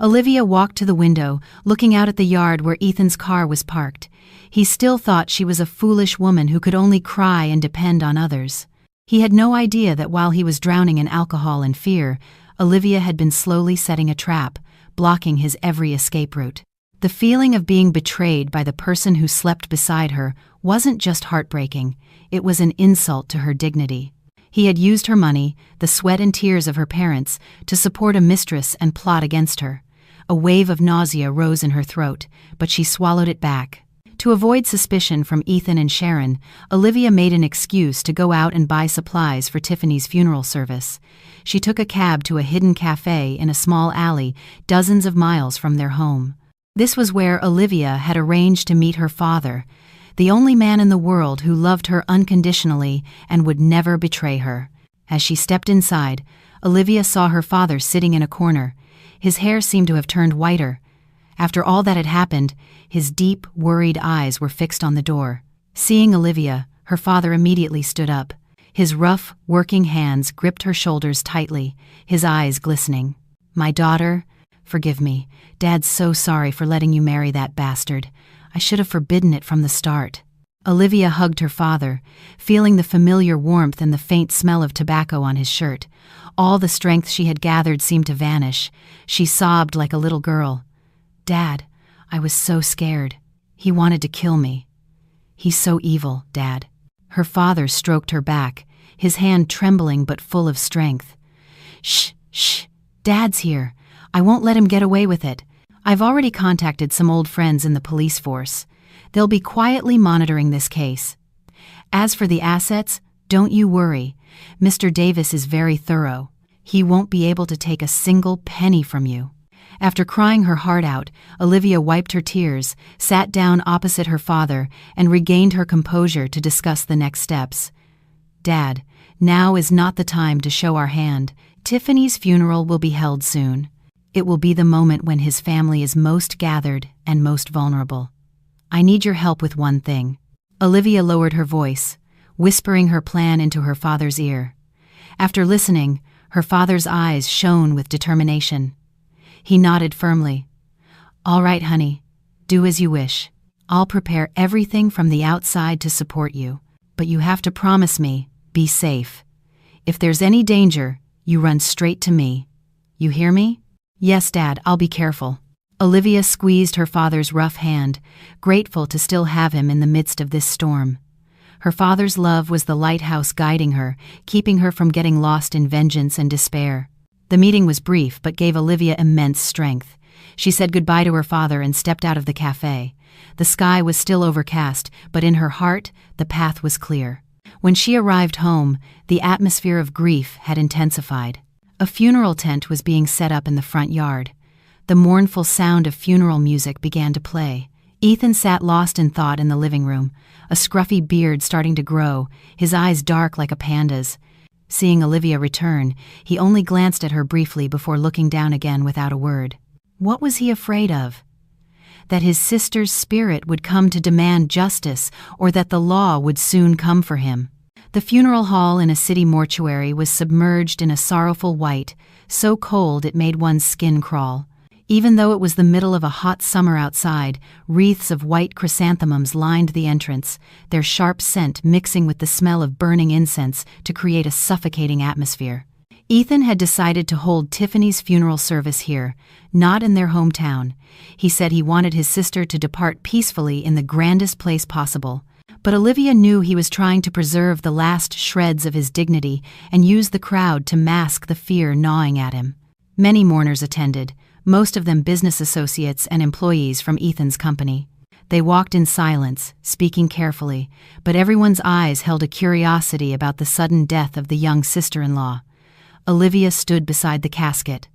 Olivia walked to the window, looking out at the yard where Ethan's car was parked. He still thought she was a foolish woman who could only cry and depend on others. He had no idea that while he was drowning in alcohol and fear, Olivia had been slowly setting a trap, blocking his every escape route. The feeling of being betrayed by the person who slept beside her wasn't just heartbreaking, it was an insult to her dignity. He had used her money, the sweat and tears of her parents, to support a mistress and plot against her. A wave of nausea rose in her throat, but she swallowed it back. To avoid suspicion from Ethan and Sharon, Olivia made an excuse to go out and buy supplies for Tiffany's funeral service. She took a cab to a hidden cafe in a small alley dozens of miles from their home. This was where Olivia had arranged to meet her father, the only man in the world who loved her unconditionally and would never betray her. As she stepped inside, Olivia saw her father sitting in a corner. His hair seemed to have turned whiter. After all that had happened, his deep, worried eyes were fixed on the door. Seeing Olivia, her father immediately stood up. His rough, working hands gripped her shoulders tightly, his eyes glistening. "My daughter, forgive me. Dad's so sorry for letting you marry that bastard. I should have forbidden it from the start." Olivia hugged her father, feeling the familiar warmth and the faint smell of tobacco on his shirt. All the strength she had gathered seemed to vanish. She sobbed like a little girl. "Dad, I was so scared. He wanted to kill me. He's so evil, Dad." Her father stroked her back, his hand trembling but full of strength. Shh, Dad's here. I won't let him get away with it. I've already contacted some old friends in the police force. They'll be quietly monitoring this case. As for the assets, don't you worry. Mr. Davis is very thorough. He won't be able to take a single penny from you." After crying her heart out, Olivia wiped her tears, sat down opposite her father, and regained her composure to discuss the next steps. "Dad, now is not the time to show our hand. Tiffany's funeral will be held soon. It will be the moment when his family is most gathered and most vulnerable. I need your help with one thing." Olivia lowered her voice, whispering her plan into her father's ear. After listening, her father's eyes shone with determination. He nodded firmly. "All right, honey. Do as you wish. I'll prepare everything from the outside to support you. But you have to promise me, be safe. If there's any danger, you run straight to me. You hear me?" "Yes, Dad, I'll be careful." Olivia squeezed her father's rough hand, grateful to still have him in the midst of this storm. Her father's love was the lighthouse guiding her, keeping her from getting lost in vengeance and despair. The meeting was brief but gave Olivia immense strength. She said goodbye to her father and stepped out of the cafe. The sky was still overcast, but in her heart, the path was clear. When she arrived home, the atmosphere of grief had intensified. A funeral tent was being set up in the front yard. The mournful sound of funeral music began to play. Ethan sat lost in thought in the living room, a scruffy beard starting to grow, his eyes dark like a panda's. Seeing Olivia return, he only glanced at her briefly before looking down again without a word. What was he afraid of? That his sister's spirit would come to demand justice, or that the law would soon come for him? The funeral hall in a city mortuary was submerged in a sorrowful white, so cold it made one's skin crawl. Even though it was the middle of a hot summer outside, wreaths of white chrysanthemums lined the entrance, their sharp scent mixing with the smell of burning incense to create a suffocating atmosphere. Ethan had decided to hold Tiffany's funeral service here, not in their hometown. He said he wanted his sister to depart peacefully in the grandest place possible. But Olivia knew he was trying to preserve the last shreds of his dignity and use the crowd to mask the fear gnawing at him. Many mourners attended, most of them business associates and employees from Ethan's company. They walked in silence, speaking carefully, but everyone's eyes held a curiosity about the sudden death of the young sister-in-law. Olivia stood beside the casket,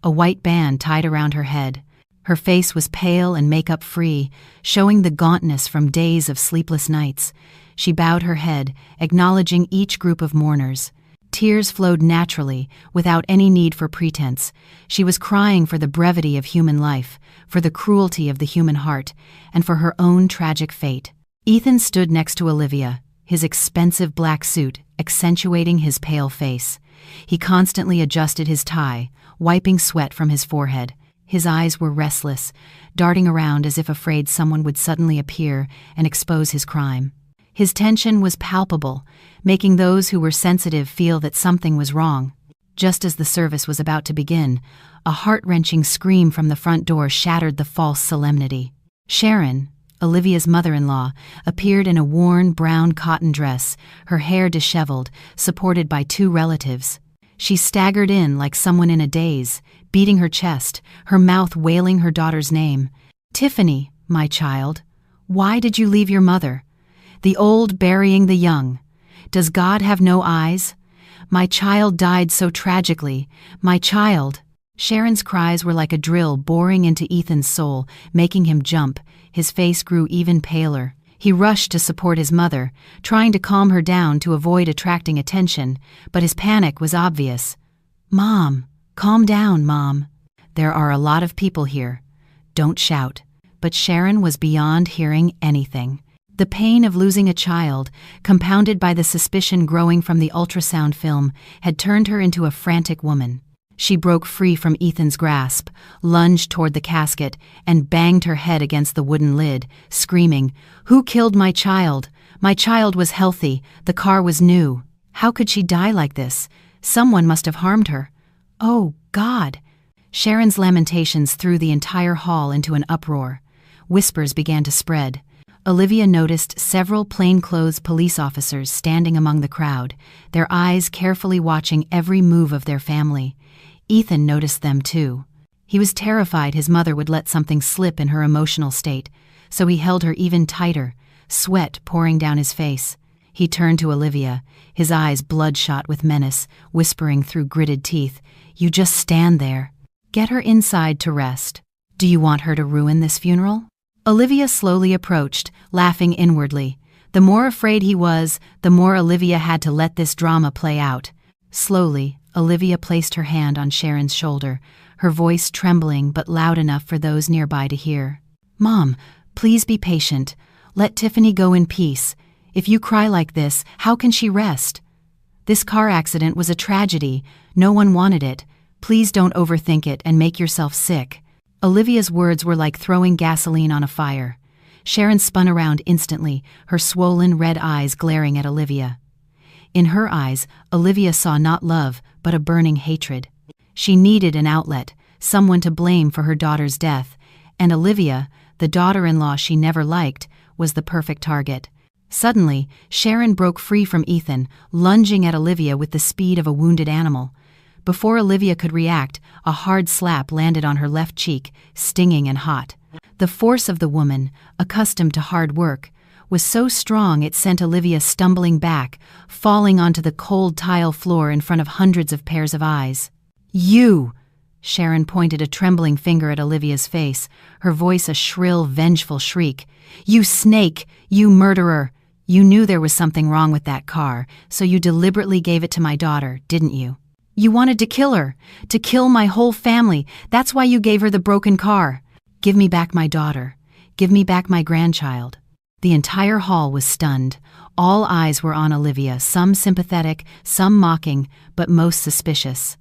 a white band tied around her head. Her face was pale and makeup-free, showing the gauntness from days of sleepless nights. She bowed her head, acknowledging each group of mourners. Tears flowed naturally, without any need for pretense. She was crying for the brevity of human life, for the cruelty of the human heart, and for her own tragic fate. Ethan stood next to Olivia, his expensive black suit accentuating his pale face. He constantly adjusted his tie, wiping sweat from his forehead. His eyes were restless, darting around as if afraid someone would suddenly appear and expose his crime. His tension was palpable, making those who were sensitive feel that something was wrong. Just as the service was about to begin, a heart-wrenching scream from the front door shattered the false solemnity. Sharon, Olivia's mother-in-law, appeared in a worn brown cotton dress, her hair disheveled, supported by two relatives. She staggered in like someone in a daze, beating her chest, her mouth wailing her daughter's name. "Tiffany, my child, why did you leave your mother? The old burying the young. Does God have no eyes? My child died so tragically. My child." Sharon's cries were like a drill boring into Ethan's soul, making him jump. His face grew even paler. He rushed to support his mother, trying to calm her down to avoid attracting attention, but his panic was obvious. "Mom, calm down, Mom. There are a lot of people here. Don't shout." But Sharon was beyond hearing anything. The pain of losing a child, compounded by the suspicion growing from the ultrasound film, had turned her into a frantic woman. She broke free from Ethan's grasp, lunged toward the casket, and banged her head against the wooden lid, screaming, "Who killed my child? My child was healthy. The car was new. How could she die like this? Someone must have harmed her. Oh, God!" Sharon's lamentations threw the entire hall into an uproar. Whispers began to spread. Olivia noticed several plainclothes police officers standing among the crowd, their eyes carefully watching every move of their family. Ethan noticed them too. He was terrified his mother would let something slip in her emotional state, so he held her even tighter, sweat pouring down his face. He turned to Olivia, his eyes bloodshot with menace, whispering through gritted teeth, "You just stand there. Get her inside to rest. Do you want her to ruin this funeral?" Olivia slowly approached, laughing inwardly. The more afraid he was, the more Olivia had to let this drama play out. Slowly, Olivia placed her hand on Sharon's shoulder, her voice trembling but loud enough for those nearby to hear. "Mom, please be patient. Let Tiffany go in peace. If you cry like this, how can she rest? This car accident was a tragedy. No one wanted it. Please don't overthink it and make yourself sick." Olivia's words were like throwing gasoline on a fire. Sharon spun around instantly, her swollen red eyes glaring at Olivia. In her eyes, Olivia saw not love, but a burning hatred. She needed an outlet, someone to blame for her daughter's death, and Olivia, the daughter-in-law she never liked, was the perfect target. Suddenly, Sharon broke free from Ethan, lunging at Olivia with the speed of a wounded animal. Before Olivia could react, a hard slap landed on her left cheek, stinging and hot. The force of the woman, accustomed to hard work, was so strong it sent Olivia stumbling back, falling onto the cold tile floor in front of hundreds of pairs of eyes. "You!" Sharon pointed a trembling finger at Olivia's face, her voice a shrill, vengeful shriek. "You snake! You murderer! You knew there was something wrong with that car, so you deliberately gave it to my daughter, didn't you? You wanted to kill her, to kill my whole family. That's why you gave her the broken car. Give me back my daughter. Give me back my grandchild." The entire hall was stunned. All eyes were on Olivia, some sympathetic, some mocking, but most suspicious.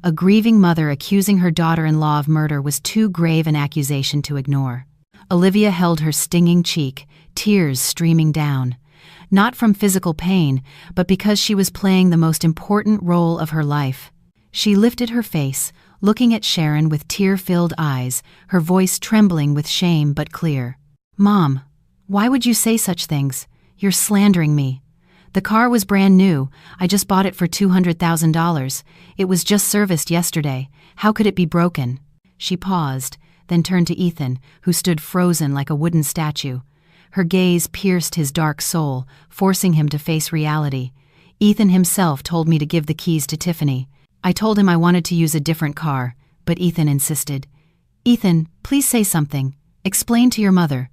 A grieving mother accusing her daughter-in-law of murder was too grave an accusation to ignore. Olivia held her stinging cheek, tears streaming down. Not from physical pain, but because she was playing the most important role of her life. She lifted her face, looking at Sharon with tear-filled eyes, her voice trembling with shame but clear. "Mom, why would you say such things? You're slandering me. The car was brand new. I just bought it for $200,000. It was just serviced yesterday. How could it be broken?" She paused, then turned to Ethan, who stood frozen like a wooden statue. Her gaze pierced his dark soul, forcing him to face reality. "Ethan himself told me to give the keys to Tiffany. I told him I wanted to use a different car, but Ethan insisted. Ethan, please say something. Explain to your mother.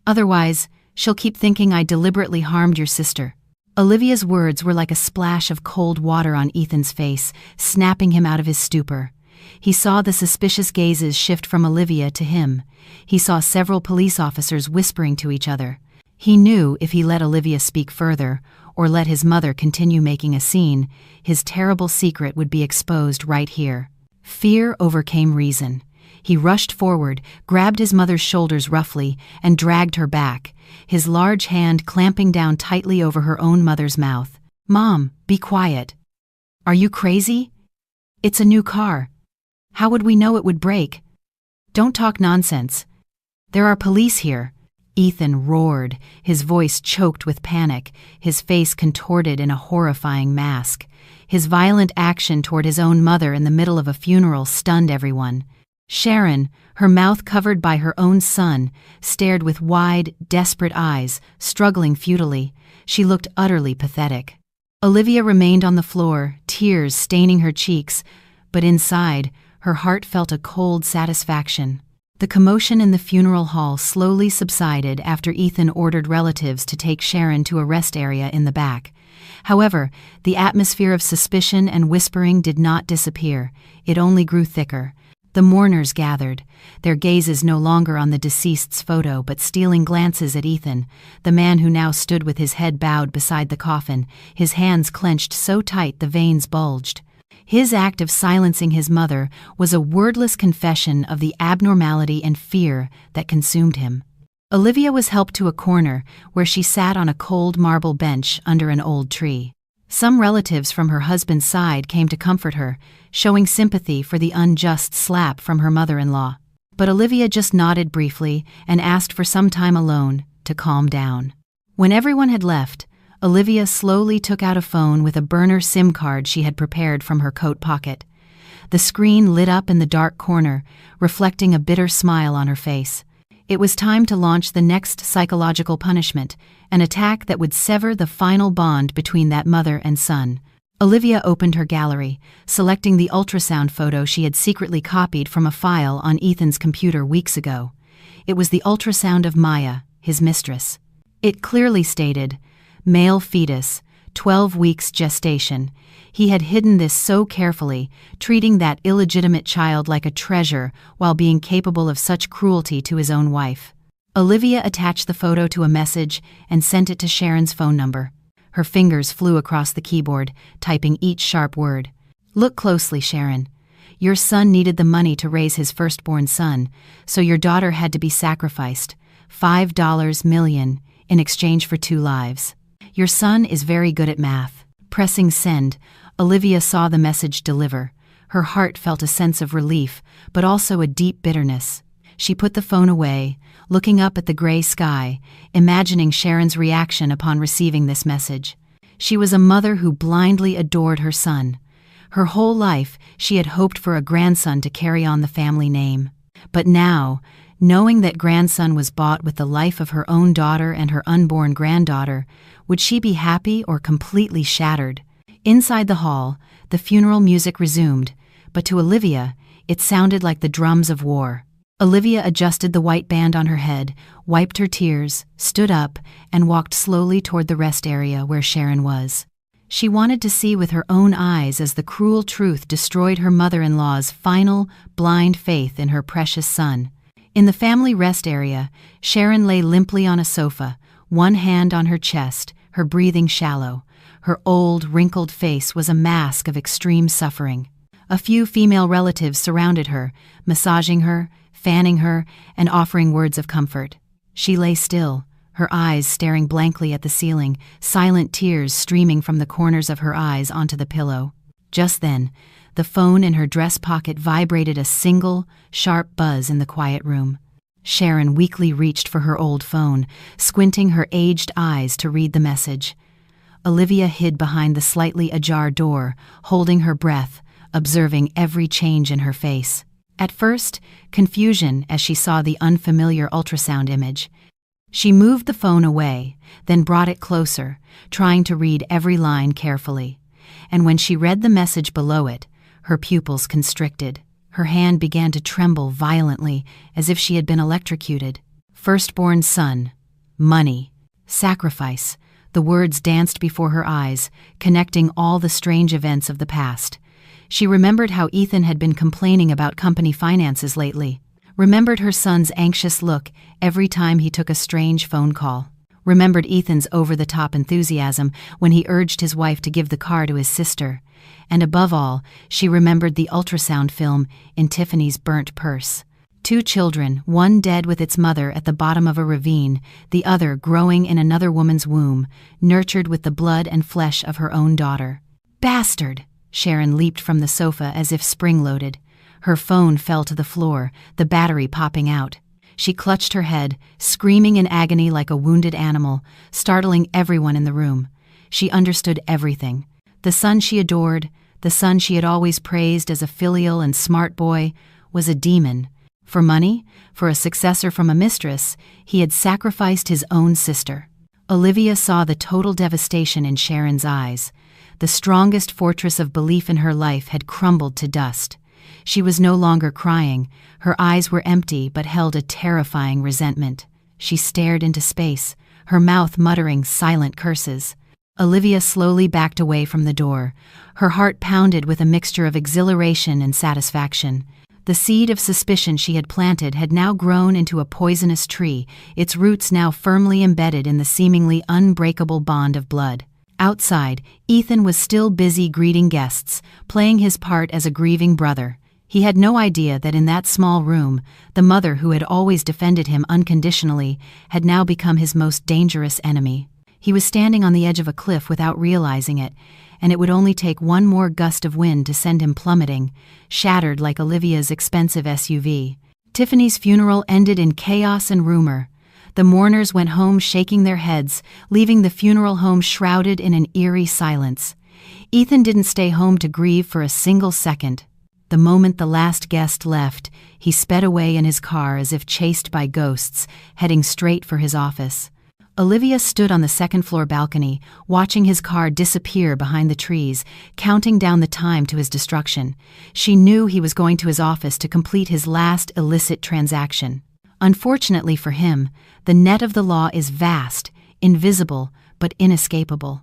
Otherwise, she'll keep thinking I deliberately harmed your sister." Olivia's words were like a splash of cold water on Ethan's face, snapping him out of his stupor. He saw the suspicious gazes shift from Olivia to him. He saw several police officers whispering to each other. He knew if he let Olivia speak further, or let his mother continue making a scene, his terrible secret would be exposed right here. Fear overcame reason. He rushed forward, grabbed his mother's shoulders roughly, and dragged her back, his large hand clamping down tightly over her own mother's mouth. "Mom, be quiet. Are you crazy? It's a new car. How would we know it would break? Don't talk nonsense. There are police here." Ethan roared, his voice choked with panic, his face contorted in a horrifying mask. His violent action toward his own mother in the middle of a funeral stunned everyone. Sharon, her mouth covered by her own son, stared with wide, desperate eyes, struggling futilely. She looked utterly pathetic. Olivia remained on the floor, tears staining her cheeks, but inside, her heart felt a cold satisfaction. The commotion in the funeral hall slowly subsided after Ethan ordered relatives to take Sharon to a rest area in the back. However, the atmosphere of suspicion and whispering did not disappear. It only grew thicker. The mourners gathered, their gazes no longer on the deceased's photo but stealing glances at Ethan, the man who now stood with his head bowed beside the coffin, his hands clenched so tight the veins bulged. His act of silencing his mother was a wordless confession of the abnormality and fear that consumed him. Olivia was helped to a corner where she sat on a cold marble bench under an old tree. Some relatives from her husband's side came to comfort her, showing sympathy for the unjust slap from her mother-in-law. But Olivia just nodded briefly and asked for some time alone to calm down. When everyone had left, Olivia slowly took out a phone with a burner SIM card she had prepared from her coat pocket. The screen lit up in the dark corner, reflecting a bitter smile on her face. It was time to launch the next psychological punishment, an attack that would sever the final bond between that mother and son. Olivia opened her gallery, selecting the ultrasound photo she had secretly copied from a file on Ethan's computer weeks ago. It was the ultrasound of Maya, his mistress. It clearly stated, "Male fetus, 12 weeks gestation." He had hidden this so carefully, treating that illegitimate child like a treasure while being capable of such cruelty to his own wife. Olivia attached the photo to a message and sent it to Sharon's phone number. Her fingers flew across the keyboard, typing each sharp word. "Look closely, Sharon. Your son needed the money to raise his firstborn son, so your daughter had to be sacrificed. $5 million in exchange for 2 lives. Your son is very good at math." Pressing send, Olivia saw the message deliver. Her heart felt a sense of relief, but also a deep bitterness. She put the phone away, looking up at the gray sky, imagining Sharon's reaction upon receiving this message. She was a mother who blindly adored her son. Her whole life, she had hoped for a grandson to carry on the family name. But now, knowing that grandson was bought with the life of her own daughter and her unborn granddaughter, would she be happy or completely shattered? Inside the hall, the funeral music resumed, but to Olivia, it sounded like the drums of war. Olivia adjusted the white band on her head, wiped her tears, stood up, and walked slowly toward the rest area where Sharon was. She wanted to see with her own eyes as the cruel truth destroyed her mother-in-law's final, blind faith in her precious son. In the family rest area, Sharon lay limply on a sofa, one hand on her chest, her breathing shallow. Her old, wrinkled face was a mask of extreme suffering. A few female relatives surrounded her, massaging her, fanning her, and offering words of comfort. She lay still, her eyes staring blankly at the ceiling, silent tears streaming from the corners of her eyes onto the pillow. Just then, the phone in her dress pocket vibrated a single, sharp buzz in the quiet room. Sharon weakly reached for her old phone, squinting her aged eyes to read the message. Olivia hid behind the slightly ajar door, holding her breath, observing every change in her face. At first, confusion as she saw the unfamiliar ultrasound image. She moved the phone away, then brought it closer, trying to read every line carefully. And when she read the message below it, her pupils constricted. Her hand began to tremble violently, as if she had been electrocuted. Firstborn son, money, sacrifice. The words danced before her eyes, connecting all the strange events of the past. She remembered how Ethan had been complaining about company finances lately. Remembered her son's anxious look every time he took a strange phone call. Remembered Ethan's over-the-top enthusiasm when he urged his wife to give the car to his sister. And above all, she remembered the ultrasound film in Tiffany's burnt purse. 2 children, one dead with its mother at the bottom of a ravine, the other growing in another woman's womb, nurtured with the blood and flesh of her own daughter. Bastard! Sharon leaped from the sofa as if spring-loaded. Her phone fell to the floor, the battery popping out. She clutched her head, screaming in agony like a wounded animal, startling everyone in the room. She understood everything. The son she adored, the son she had always praised as a filial and smart boy, was a demon. For money, for a successor from a mistress, he had sacrificed his own sister. Olivia saw the total devastation in Sharon's eyes. The strongest fortress of belief in her life had crumbled to dust. She was no longer crying. Her eyes were empty but held a terrifying resentment. She stared into space, her mouth muttering silent curses. Olivia slowly backed away from the door. Her heart pounded with a mixture of exhilaration and satisfaction. The seed of suspicion she had planted had now grown into a poisonous tree, its roots now firmly embedded in the seemingly unbreakable bond of blood. Outside, Ethan was still busy greeting guests, playing his part as a grieving brother. He had no idea that in that small room, the mother who had always defended him unconditionally had now become his most dangerous enemy. He was standing on the edge of a cliff without realizing it, and it would only take one more gust of wind to send him plummeting, shattered like Olivia's expensive SUV. Tiffany's funeral ended in chaos and rumor. The mourners went home shaking their heads, leaving the funeral home shrouded in an eerie silence. Ethan didn't stay home to grieve for a single second. The moment the last guest left, he sped away in his car as if chased by ghosts, heading straight for his office. Olivia stood on the second-floor balcony, watching his car disappear behind the trees, counting down the time to his destruction. She knew he was going to his office to complete his last illicit transaction. Unfortunately for him, the net of the law is vast, invisible, but inescapable.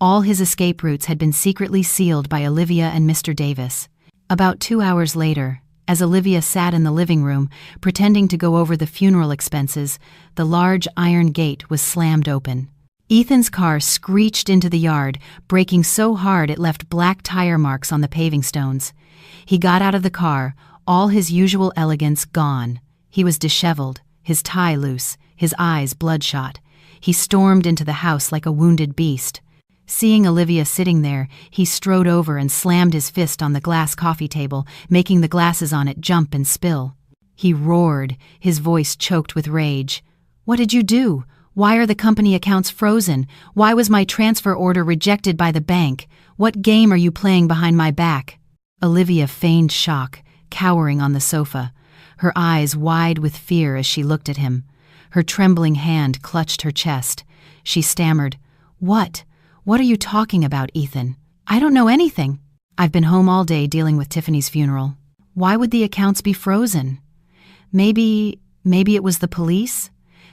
All his escape routes had been secretly sealed by Olivia and Mr. Davis. About 2 hours later, as Olivia sat in the living room, pretending to go over the funeral expenses, the large iron gate was slammed open. Ethan's car screeched into the yard, braking so hard it left black tire marks on the paving stones. He got out of the car, all his usual elegance gone. He was disheveled, his tie loose, his eyes bloodshot. He stormed into the house like a wounded beast. Seeing Olivia sitting there, he strode over and slammed his fist on the glass coffee table, making the glasses on it jump and spill. He roared, his voice choked with rage. "What did you do? Why are the company accounts frozen? Why was my transfer order rejected by the bank? What game are you playing behind my back?" Olivia feigned shock, cowering on the sofa, her eyes wide with fear as she looked at him. Her trembling hand clutched her chest. She stammered, "What? What are you talking about, Ethan? I don't know anything. I've been home all day dealing with Tiffany's funeral. Why would the accounts be frozen? Maybe it was the police?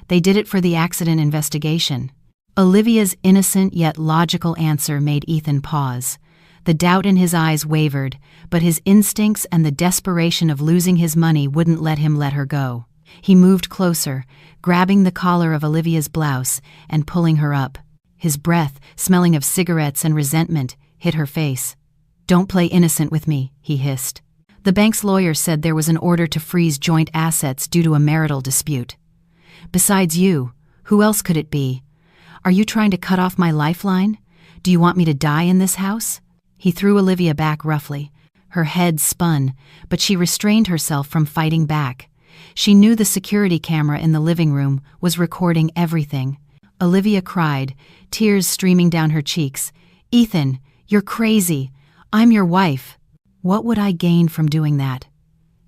They did it for the accident investigation." Olivia's innocent yet logical answer made Ethan pause. The doubt in his eyes wavered, but his instincts and the desperation of losing his money wouldn't let him let her go. He moved closer, grabbing the collar of Olivia's blouse and pulling her up. His breath, smelling of cigarettes and resentment, hit her face. "Don't play innocent with me," he hissed. "The bank's lawyer said there was an order to freeze joint assets due to a marital dispute. Besides you, who else could it be? Are you trying to cut off my lifeline? Do you want me to die in this house?" He threw Olivia back roughly. Her head spun, but she restrained herself from fighting back. She knew the security camera in the living room was recording everything. Olivia cried, tears streaming down her cheeks. "Ethan, you're crazy. I'm your wife. What would I gain from doing that?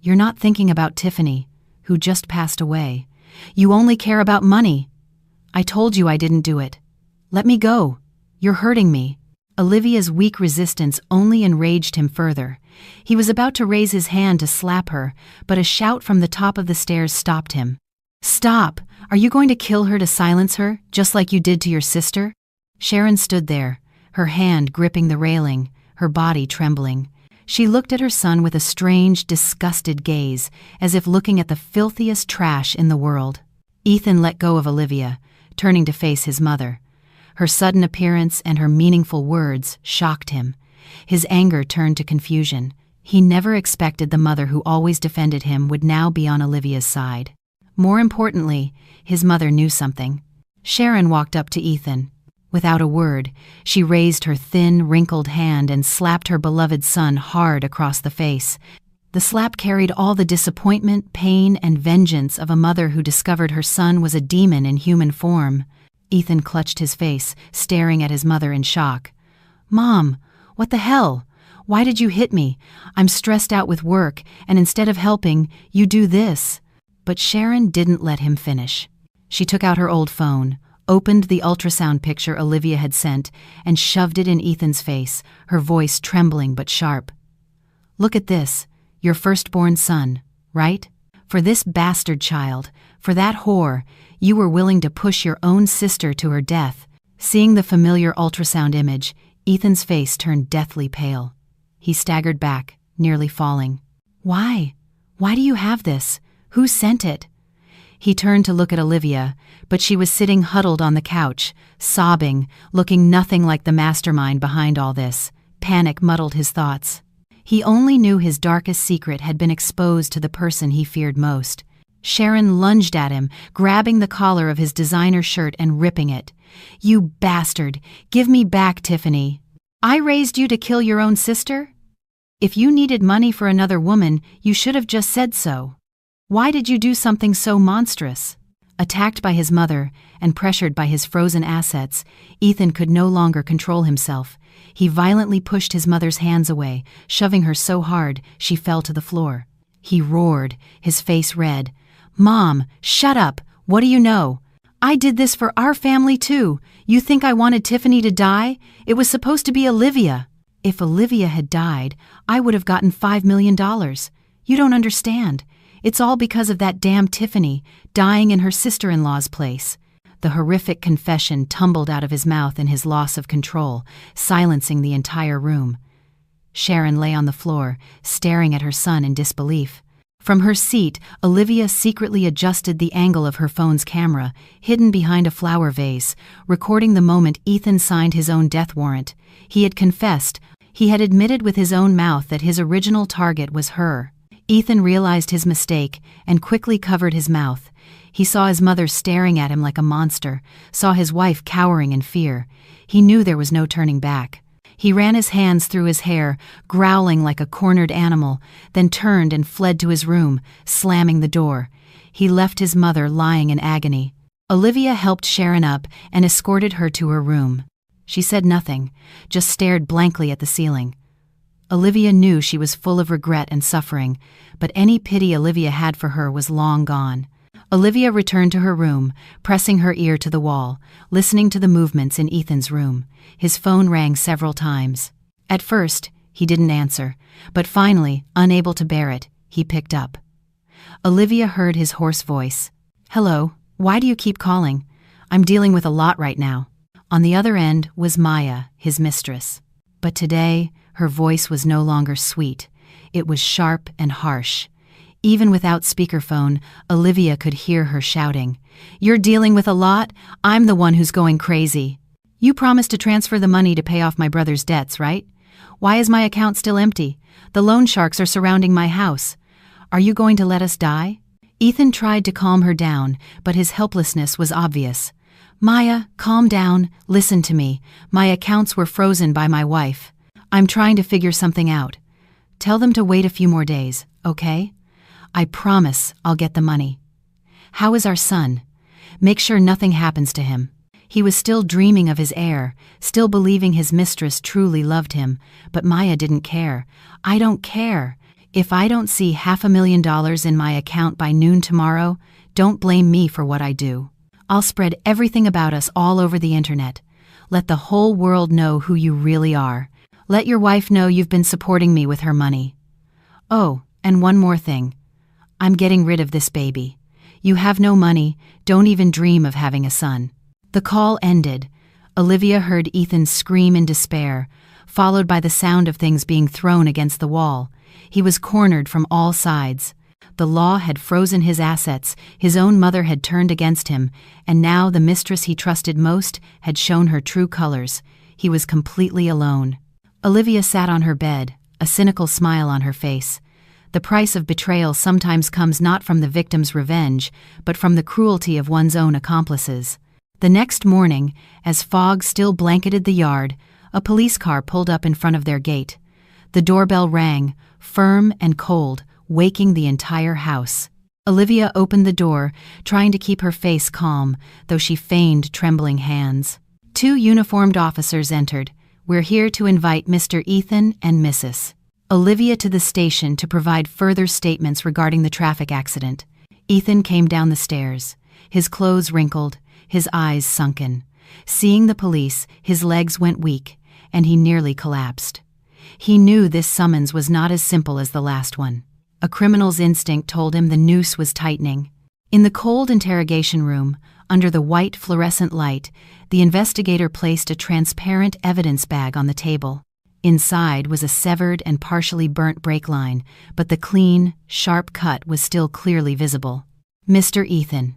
You're not thinking about Tiffany, who just passed away. You only care about money. I told you I didn't do it. Let me go. You're hurting me." Olivia's weak resistance only enraged him further. He was about to raise his hand to slap her, but a shout from the top of the stairs stopped him. "Stop! Are you going to kill her to silence her, just like you did to your sister?" Sharon stood there, her hand gripping the railing, her body trembling. She looked at her son with a strange, disgusted gaze, as if looking at the filthiest trash in the world. Ethan let go of Olivia, turning to face his mother. Her sudden appearance and her meaningful words shocked him. His anger turned to confusion. He never expected the mother who always defended him would now be on Olivia's side. More importantly, his mother knew something. Sharon walked up to Ethan. Without a word, she raised her thin, wrinkled hand and slapped her beloved son hard across the face. The slap carried all the disappointment, pain, and vengeance of a mother who discovered her son was a demon in human form. Ethan clutched his face, staring at his mother in shock. "Mom, what the hell? Why did you hit me? I'm stressed out with work, and instead of helping, you do this." But Sharon didn't let him finish. She took out her old phone, opened the ultrasound picture Olivia had sent, and shoved it in Ethan's face, her voice trembling but sharp. "Look at this, your firstborn son, right? For this bastard child, for that whore, you were willing to push your own sister to her death." Seeing the familiar ultrasound image, Ethan's face turned deathly pale. He staggered back, nearly falling. "Why? Why do you have this? Who sent it?" He turned to look at Olivia, but she was sitting huddled on the couch, sobbing, looking nothing like the mastermind behind all this. Panic muddled his thoughts. He only knew his darkest secret had been exposed to the person he feared most. Sharon lunged at him, grabbing the collar of his designer shirt and ripping it. "You bastard! Give me back Tiffany! I raised you to kill your own sister? If you needed money for another woman, you should have just said so. Why did you do something so monstrous?" Attacked by his mother and pressured by his frozen assets, Ethan could no longer control himself. He violently pushed his mother's hands away, shoving her so hard she fell to the floor. He roared, his face red. "Mom, shut up! What do you know? I did this for our family too. You think I wanted Tiffany to die? It was supposed to be Olivia. If Olivia had died, I would have gotten $5 million. You don't understand. It's all because of that damn Tiffany dying in her sister-in-law's place." The horrific confession tumbled out of his mouth in his loss of control, silencing the entire room. Sharon lay on the floor, staring at her son in disbelief. From her seat, Olivia secretly adjusted the angle of her phone's camera, hidden behind a flower vase, recording the moment Ethan signed his own death warrant. He had confessed. He had admitted with his own mouth that his original target was her. Ethan realized his mistake and quickly covered his mouth. He saw his mother staring at him like a monster, saw his wife cowering in fear. He knew there was no turning back. He ran his hands through his hair, growling like a cornered animal, then turned and fled to his room, slamming the door. He left his mother lying in agony. Olivia helped Sharon up and escorted her to her room. She said nothing, just stared blankly at the ceiling. Olivia knew she was full of regret and suffering, but any pity Olivia had for her was long gone. Olivia returned to her room, pressing her ear to the wall, listening to the movements in Ethan's room. His phone rang several times. At first, he didn't answer, but finally, unable to bear it, he picked up. Olivia heard his hoarse voice. "Hello, why do you keep calling? I'm dealing with a lot right now." On the other end was Maya, his mistress. But today, her voice was no longer sweet. It was sharp and harsh. Even without speakerphone, Olivia could hear her shouting. "You're dealing with a lot? I'm the one who's going crazy. You promised to transfer the money to pay off my brother's debts, right? Why is my account still empty? The loan sharks are surrounding my house. Are you going to let us die?" Ethan tried to calm her down, but his helplessness was obvious. "Maya, calm down. Listen to me. My accounts were frozen by my wife. I'm trying to figure something out. Tell them to wait a few more days, okay? I promise I'll get the money. How is our son? Make sure nothing happens to him. He was still dreaming of his heir, still believing his mistress truly loved him, but Maya didn't care. I don't care. If I don't see $500,000 in my account by noon tomorrow, don't blame me for what I do. I'll spread everything about us all over the internet. Let the whole world know who you really are. Let your wife know you've been supporting me with her money. Oh, and one more thing. I'm getting rid of this baby. You have no money, don't even dream of having a son. The call ended. Olivia heard Ethan scream in despair, followed by the sound of things being thrown against the wall. He was cornered from all sides. The law had frozen his assets, his own mother had turned against him, and now the mistress he trusted most had shown her true colors. He was completely alone. Olivia sat on her bed, a cynical smile on her face. The price of betrayal sometimes comes not from the victim's revenge, but from the cruelty of one's own accomplices. The next morning, as fog still blanketed the yard, a police car pulled up in front of their gate. The doorbell rang, firm and cold, waking the entire house. Olivia opened the door, trying to keep her face calm, though she feigned trembling hands. 2 uniformed officers entered. We're here to invite Mr. Ethan and Mrs. Olivia to the station to provide further statements regarding the traffic accident. Ethan came down the stairs, his clothes wrinkled, his eyes sunken. Seeing the police, his legs went weak, and he nearly collapsed. He knew this summons was not as simple as the last one. A criminal's instinct told him the noose was tightening. In the cold interrogation room, under the white fluorescent light, the investigator placed a transparent evidence bag on the table. Inside was a severed and partially burnt brake line, but the clean, sharp cut was still clearly visible. Mr. Ethan.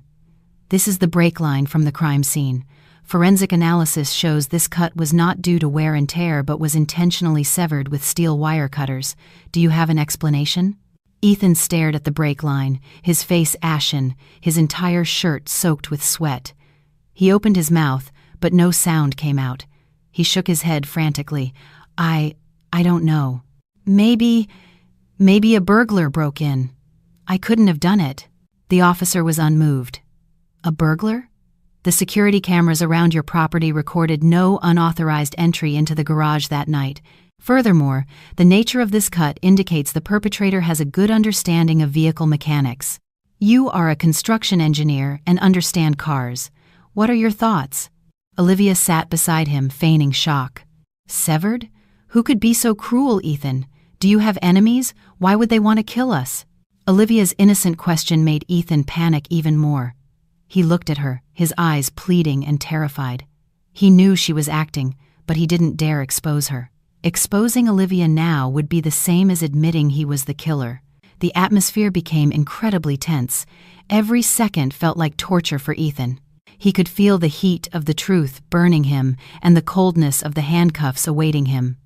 This is the brake line from the crime scene. Forensic analysis shows this cut was not due to wear and tear but was intentionally severed with steel wire cutters. Do you have an explanation? Ethan stared at the brake line, his face ashen, his entire shirt soaked with sweat. He opened his mouth, but no sound came out. He shook his head frantically. I don't know. Maybe a burglar broke in. I couldn't have done it. The officer was unmoved. A burglar? The security cameras around your property recorded no unauthorized entry into the garage that night. Furthermore, the nature of this cut indicates the perpetrator has a good understanding of vehicle mechanics. You are a construction engineer and understand cars. What are your thoughts? Olivia sat beside him, feigning shock. Severed? Who could be so cruel, Ethan? Do you have enemies? Why would they want to kill us? Olivia's innocent question made Ethan panic even more. He looked at her, his eyes pleading and terrified. He knew she was acting, but he didn't dare expose her. Exposing Olivia now would be the same as admitting he was the killer. The atmosphere became incredibly tense. Every second felt like torture for Ethan. He could feel the heat of the truth burning him and the coldness of the handcuffs awaiting him.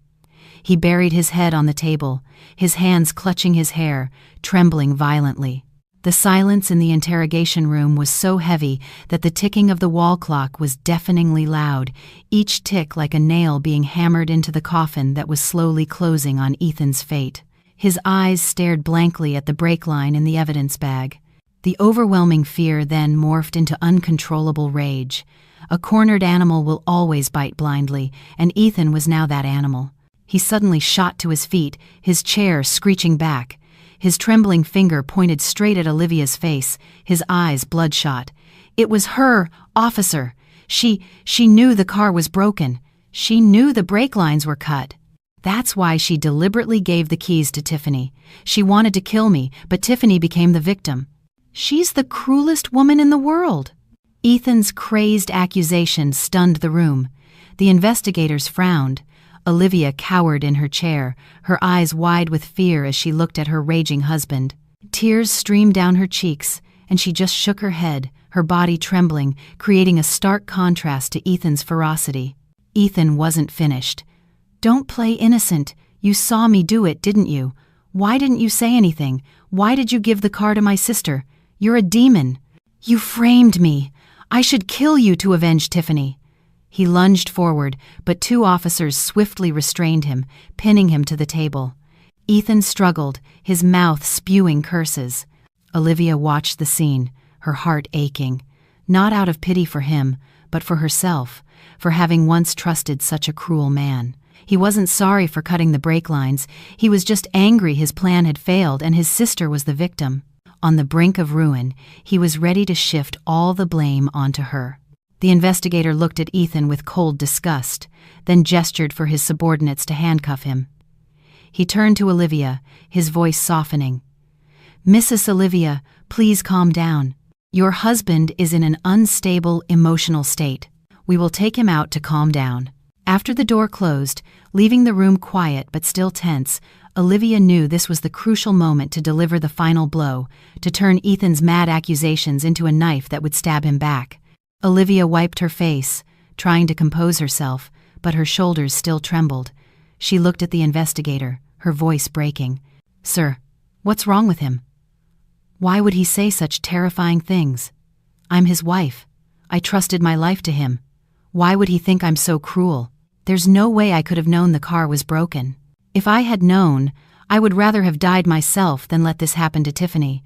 He buried his head on the table, his hands clutching his hair, trembling violently. The silence in the interrogation room was so heavy that the ticking of the wall clock was deafeningly loud, each tick like a nail being hammered into the coffin that was slowly closing on Ethan's fate. His eyes stared blankly at the brake line in the evidence bag. The overwhelming fear then morphed into uncontrollable rage. A cornered animal will always bite blindly, and Ethan was now that animal. He suddenly shot to his feet, his chair screeching back. His trembling finger pointed straight at Olivia's face, his eyes bloodshot. It was her, officer. She knew the car was broken. She knew the brake lines were cut. That's why she deliberately gave the keys to Tiffany. She wanted to kill me, but Tiffany became the victim. She's the cruelest woman in the world. Ethan's crazed accusation stunned the room. The investigators frowned. Olivia cowered in her chair, her eyes wide with fear as she looked at her raging husband. Tears streamed down her cheeks, and she just shook her head, her body trembling, creating a stark contrast to Ethan's ferocity. Ethan wasn't finished. Don't play innocent. You saw me do it, didn't you? Why didn't you say anything? Why did you give the car to my sister? You're a demon. You framed me. I should kill you to avenge Tiffany. He lunged forward, but 2 officers swiftly restrained him, pinning him to the table. Ethan struggled, his mouth spewing curses. Olivia watched the scene, her heart aching, not out of pity for him, but for herself, for having once trusted such a cruel man. He wasn't sorry for cutting the brake lines, he was just angry his plan had failed and his sister was the victim. On the brink of ruin, he was ready to shift all the blame onto her. The investigator looked at Ethan with cold disgust, then gestured for his subordinates to handcuff him. He turned to Olivia, his voice softening. "Mrs. Olivia, please calm down. Your husband is in an unstable emotional state. We will take him out to calm down." After the door closed, leaving the room quiet but still tense, Olivia knew this was the crucial moment to deliver the final blow, to turn Ethan's mad accusations into a knife that would stab him back. Olivia wiped her face, trying to compose herself, but her shoulders still trembled. She looked at the investigator, her voice breaking. "Sir, what's wrong with him? Why would he say such terrifying things? I'm his wife. I trusted my life to him. Why would he think I'm so cruel? There's no way I could have known the car was broken. If I had known, I would rather have died myself than let this happen to Tiffany."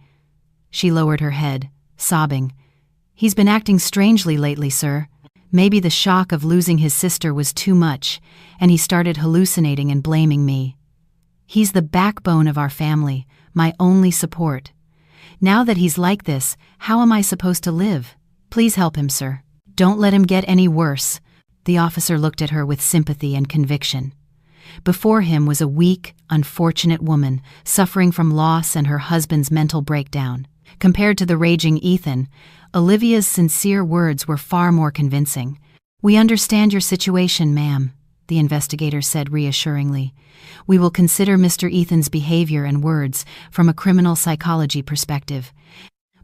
She lowered her head, sobbing. "He's been acting strangely lately, sir. Maybe the shock of losing his sister was too much, and he started hallucinating and blaming me. He's the backbone of our family, my only support. Now that he's like this, how am I supposed to live? Please help him, sir. Don't let him get any worse." The officer looked at her with sympathy and conviction. Before him was a weak, unfortunate woman, suffering from loss and her husband's mental breakdown. Compared to the raging Ethan, Olivia's sincere words were far more convincing. "We understand your situation, ma'am," the investigator said reassuringly. "We will consider Mr. Ethan's behavior and words from a criminal psychology perspective.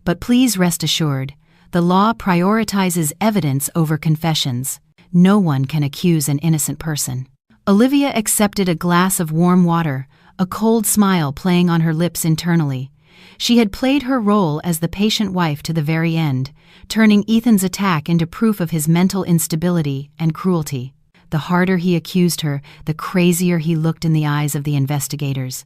But please rest assured, the law prioritizes evidence over confessions. No one can accuse an innocent person." Olivia accepted a glass of warm water, a cold smile playing on her lips internally. She had played her role as the patient wife to the very end, turning Ethan's attack into proof of his mental instability and cruelty. The harder he accused her, the crazier he looked in the eyes of the investigators.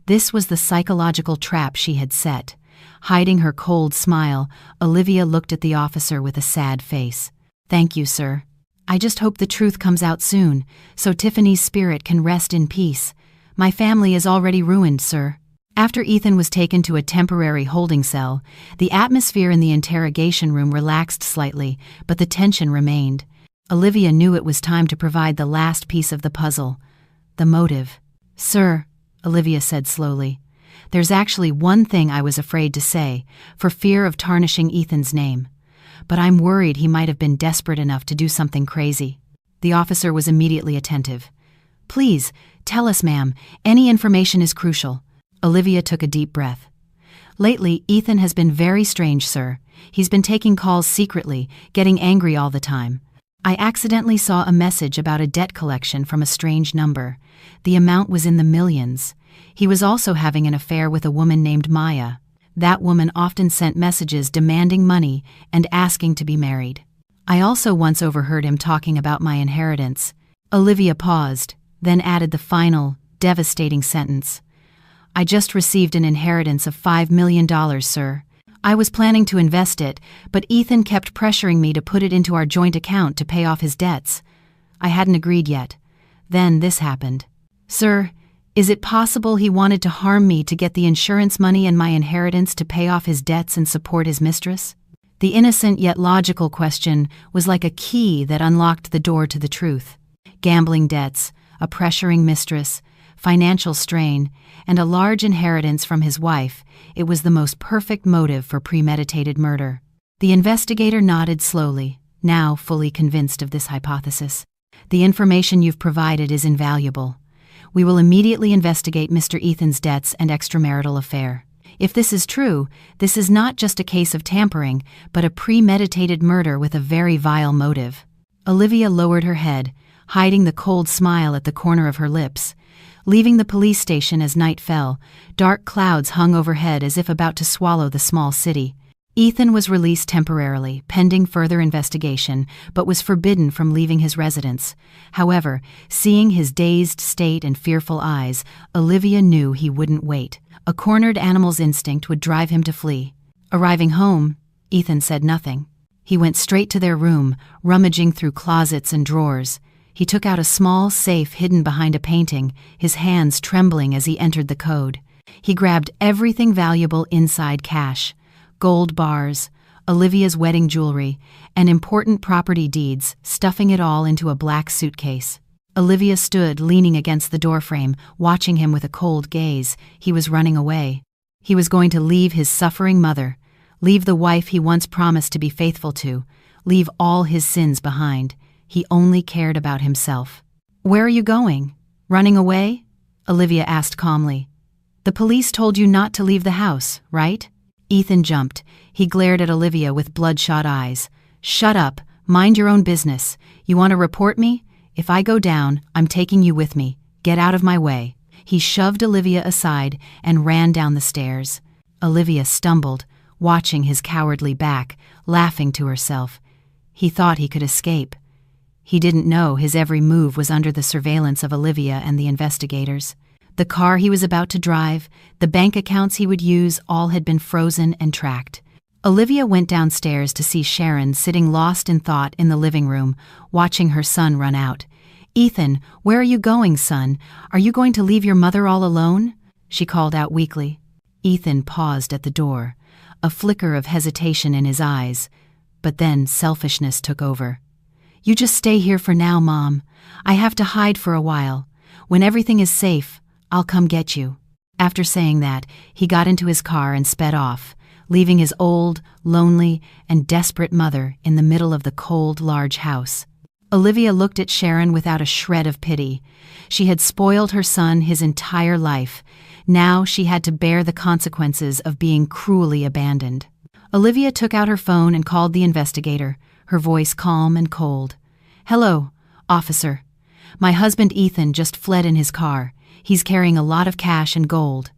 This was the psychological trap she had set. Hiding her cold smile, Olivia looked at the officer with a sad face. "Thank you, sir. I just hope the truth comes out soon, so Tiffany's spirit can rest in peace. My family is already ruined, sir." After Ethan was taken to a temporary holding cell, the atmosphere in the interrogation room relaxed slightly, but the tension remained. Olivia knew it was time to provide the last piece of the puzzle: the motive. "Sir," Olivia said slowly, "there's actually one thing I was afraid to say, for fear of tarnishing Ethan's name. But I'm worried he might have been desperate enough to do something crazy." The officer was immediately attentive. "Please, tell us, ma'am. Any information is crucial." Olivia took a deep breath. "Lately, Ethan has been very strange, sir. He's been taking calls secretly, getting angry all the time. I accidentally saw a message about a debt collection from a strange number. The amount was in the millions. He was also having an affair with a woman named Maya. That woman often sent messages demanding money and asking to be married. I also once overheard him talking about my inheritance." Olivia paused, then added the final, devastating sentence. "I just received an inheritance of $5 million, sir. I was planning to invest it, but Ethan kept pressuring me to put it into our joint account to pay off his debts. I hadn't agreed yet. Then this happened. Sir, is it possible he wanted to harm me to get the insurance money and my inheritance to pay off his debts and support his mistress?" The innocent yet logical question was like a key that unlocked the door to the truth. Gambling debts, a pressuring mistress, financial strain, and a large inheritance from his wife, it was the most perfect motive for premeditated murder. The investigator nodded slowly, now fully convinced of this hypothesis. "The information you've provided is invaluable. We will immediately investigate Mr. Ethan's debts and extramarital affair. If this is true, this is not just a case of tampering, but a premeditated murder with a very vile motive." Olivia lowered her head, hiding the cold smile at the corner of her lips. Leaving the police station as night fell, dark clouds hung overhead as if about to swallow the small city. Ethan was released temporarily, pending further investigation, but was forbidden from leaving his residence. However, seeing his dazed state and fearful eyes, Olivia knew he wouldn't wait. A cornered animal's instinct would drive him to flee. Arriving home, Ethan said nothing. He went straight to their room, rummaging through closets and drawers. He took out a small safe hidden behind a painting, his hands trembling as he entered the code. He grabbed everything valuable inside: cash, gold bars, Olivia's wedding jewelry, and important property deeds, stuffing it all into a black suitcase. Olivia stood leaning against the doorframe, watching him with a cold gaze. He was running away. He was going to leave his suffering mother, leave the wife he once promised to be faithful to, leave all his sins behind. He only cared about himself. "Where are you going? Running away?" Olivia asked calmly. "The police told you not to leave the house, right?" Ethan jumped. He glared at Olivia with bloodshot eyes. "Shut up. Mind your own business. You want to report me? If I go down, I'm taking you with me. Get out of my way." He shoved Olivia aside and ran down the stairs. Olivia stumbled, watching his cowardly back, laughing to herself. He thought he could escape. He didn't know his every move was under the surveillance of Olivia and the investigators. The car he was about to drive, the bank accounts he would use, all had been frozen and tracked. Olivia went downstairs to see Sharon sitting lost in thought in the living room, watching her son run out. "Ethan, where are you going, son? Are you going to leave your mother all alone?" she called out weakly. Ethan paused at the door, a flicker of hesitation in his eyes, but then selfishness took over. "You just stay here for now, Mom. I have to hide for a while. When everything is safe, I'll come get you." After saying that, he got into his car and sped off, leaving his old, lonely, and desperate mother in the middle of the cold, large house. Olivia looked at Sharon without a shred of pity. She had spoiled her son his entire life. Now she had to bear the consequences of being cruelly abandoned. Olivia took out her phone and called the investigator, her voice calm and cold. "Hello, officer. My husband Ethan just fled in his car. He's carrying a lot of cash and gold.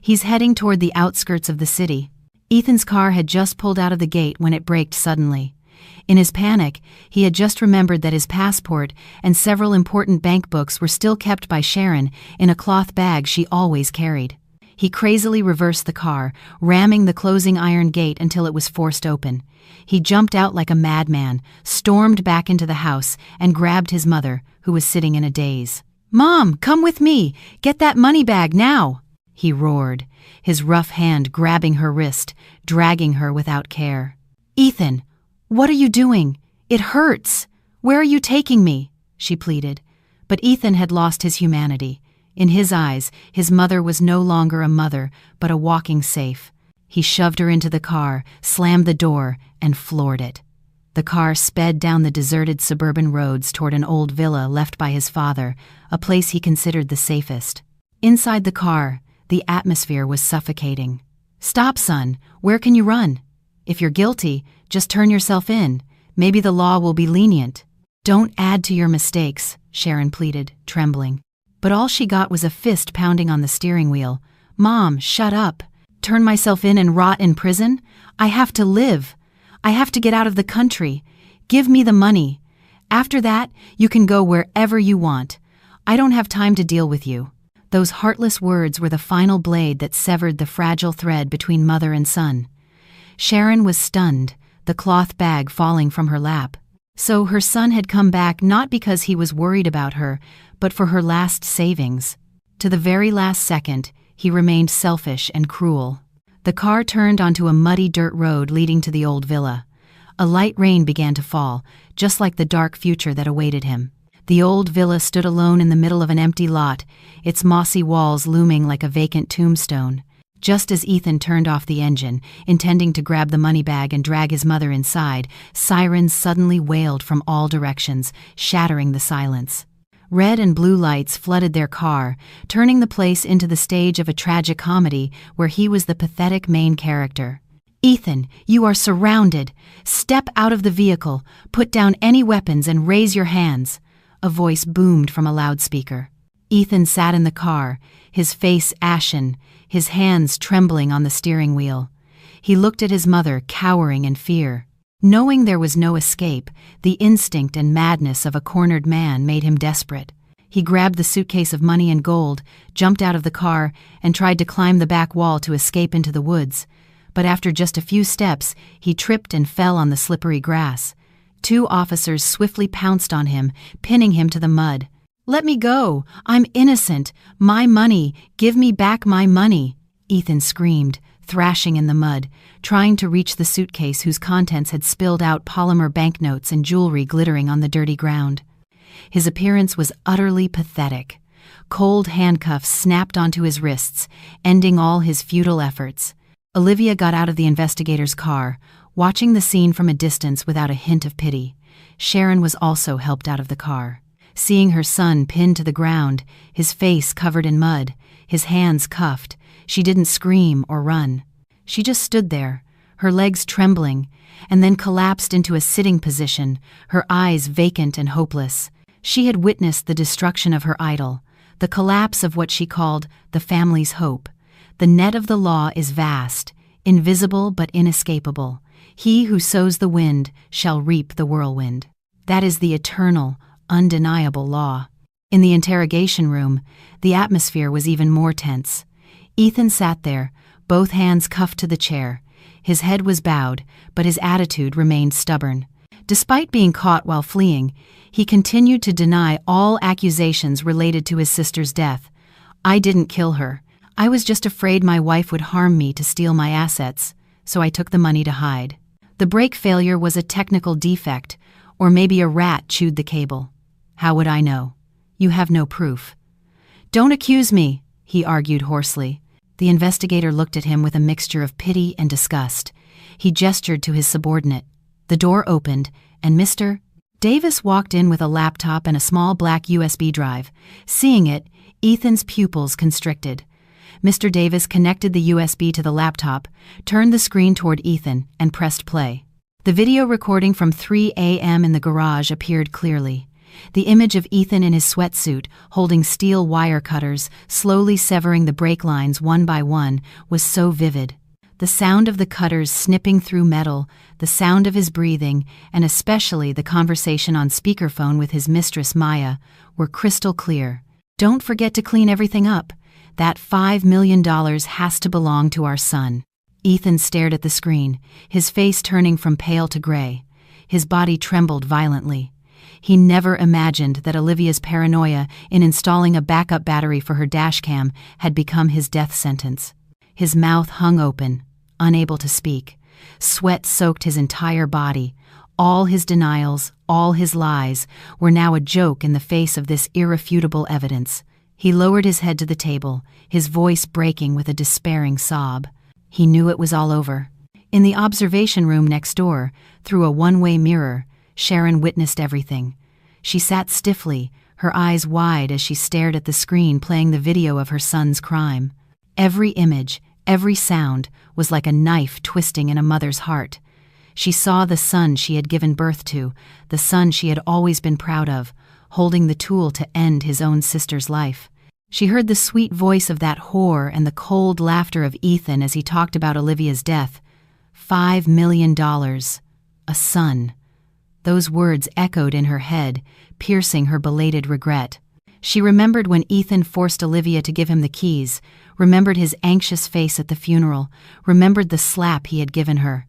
He's heading toward the outskirts of the city." Ethan's car had just pulled out of the gate when it braked suddenly. In his panic, he had just remembered that his passport and several important bank books were still kept by Sharon in a cloth bag she always carried. He crazily reversed the car, ramming the closing iron gate until it was forced open. He jumped out like a madman, stormed back into the house, and grabbed his mother, who was sitting in a daze. "Mom, come with me! Get that money bag now!" he roared, his rough hand grabbing her wrist, dragging her without care. "Ethan, what are you doing? It hurts! Where are you taking me?" she pleaded. But Ethan had lost his humanity. In his eyes, his mother was no longer a mother, but a walking safe. He shoved her into the car, slammed the door, and floored it. The car sped down the deserted suburban roads toward an old villa left by his father, a place he considered the safest. Inside the car, the atmosphere was suffocating. "Stop, son. Where can you run? If you're guilty, just turn yourself in. Maybe the law will be lenient." "Don't add to your mistakes," Sharon pleaded, trembling. But all she got was a fist pounding on the steering wheel. "Mom, shut up. Turn myself in and rot in prison? I have to live. I have to get out of the country. Give me the money. After that, you can go wherever you want. I don't have time to deal with you." Those heartless words were the final blade that severed the fragile thread between mother and son. Sharon was stunned, the cloth bag falling from her lap. So her son had come back not because he was worried about her, but for her last savings. To the very last second, he remained selfish and cruel. The car turned onto a muddy dirt road leading to the old villa. A light rain began to fall, just like the dark future that awaited him. The old villa stood alone in the middle of an empty lot, its mossy walls looming like a vacant tombstone. Just as Ethan turned off the engine, intending to grab the money bag and drag his mother inside, sirens suddenly wailed from all directions, shattering the silence. Red and blue lights flooded their car, turning the place into the stage of a tragic comedy where he was the pathetic main character. "Ethan, you are surrounded. Step out of the vehicle, put down any weapons and raise your hands," a voice boomed from a loudspeaker. Ethan sat in the car, his face ashen, his hands trembling on the steering wheel. He looked at his mother, cowering in fear. Knowing there was no escape, the instinct and madness of a cornered man made him desperate. He grabbed the suitcase of money and gold, jumped out of the car, and tried to climb the back wall to escape into the woods. But after just a few steps, he tripped and fell on the slippery grass. 2 officers swiftly pounced on him, pinning him to the mud. "Let me go! I'm innocent! My money! Give me back my money!" Ethan screamed, thrashing in the mud, trying to reach the suitcase whose contents had spilled out polymer banknotes and jewelry glittering on the dirty ground. His appearance was utterly pathetic. Cold handcuffs snapped onto his wrists, ending all his futile efforts. Olivia got out of the investigator's car, watching the scene from a distance without a hint of pity. Sharon was also helped out of the car. Seeing her son pinned to the ground, his face covered in mud, his hands cuffed, she didn't scream or run. She just stood there, her legs trembling, and then collapsed into a sitting position, her eyes vacant and hopeless. She had witnessed the destruction of her idol, the collapse of what she called the family's hope. The net of the law is vast, invisible but inescapable. He who sows the wind shall reap the whirlwind. That is the eternal, undeniable law. In the interrogation room, the atmosphere was even more tense. Ethan sat there, both hands cuffed to the chair. His head was bowed, but his attitude remained stubborn. Despite being caught while fleeing, he continued to deny all accusations related to his sister's death. "I didn't kill her. I was just afraid my wife would harm me to steal my assets, so I took the money to hide. The brake failure was a technical defect, or maybe a rat chewed the cable. How would I know? You have no proof." "Don't accuse me," he argued hoarsely. The investigator looked at him with a mixture of pity and disgust. He gestured to his subordinate. The door opened, and Mr. Davis walked in with a laptop and a small black USB drive. Seeing it, Ethan's pupils constricted. Mr. Davis connected the USB to the laptop, turned the screen toward Ethan, and pressed play. The video recording from 3 a.m. in the garage appeared clearly. The image of Ethan in his sweatsuit, holding steel wire cutters, slowly severing the brake lines one by one, was so vivid. The sound of the cutters snipping through metal, the sound of his breathing, and especially the conversation on speakerphone with his mistress Maya, were crystal clear. "Don't forget to clean everything up. That $5 million has to belong to our son." Ethan stared at the screen, his face turning from pale to gray. His body trembled violently. He never imagined that Olivia's paranoia in installing a backup battery for her dashcam had become his death sentence. His mouth hung open, unable to speak. Sweat soaked his entire body. All his denials, all his lies, were now a joke in the face of this irrefutable evidence. He lowered his head to the table, his voice breaking with a despairing sob. He knew it was all over. In the observation room next door, through a one-way mirror, Sharon witnessed everything. She sat stiffly, her eyes wide as she stared at the screen playing the video of her son's crime. Every image, every sound, was like a knife twisting in a mother's heart. She saw the son she had given birth to, the son she had always been proud of, holding the tool to end his own sister's life. She heard the sweet voice of that whore and the cold laughter of Ethan as he talked about Olivia's death. $5 million. A son. Those words echoed in her head, piercing her belated regret. She remembered when Ethan forced Olivia to give him the keys, remembered his anxious face at the funeral, remembered the slap he had given her.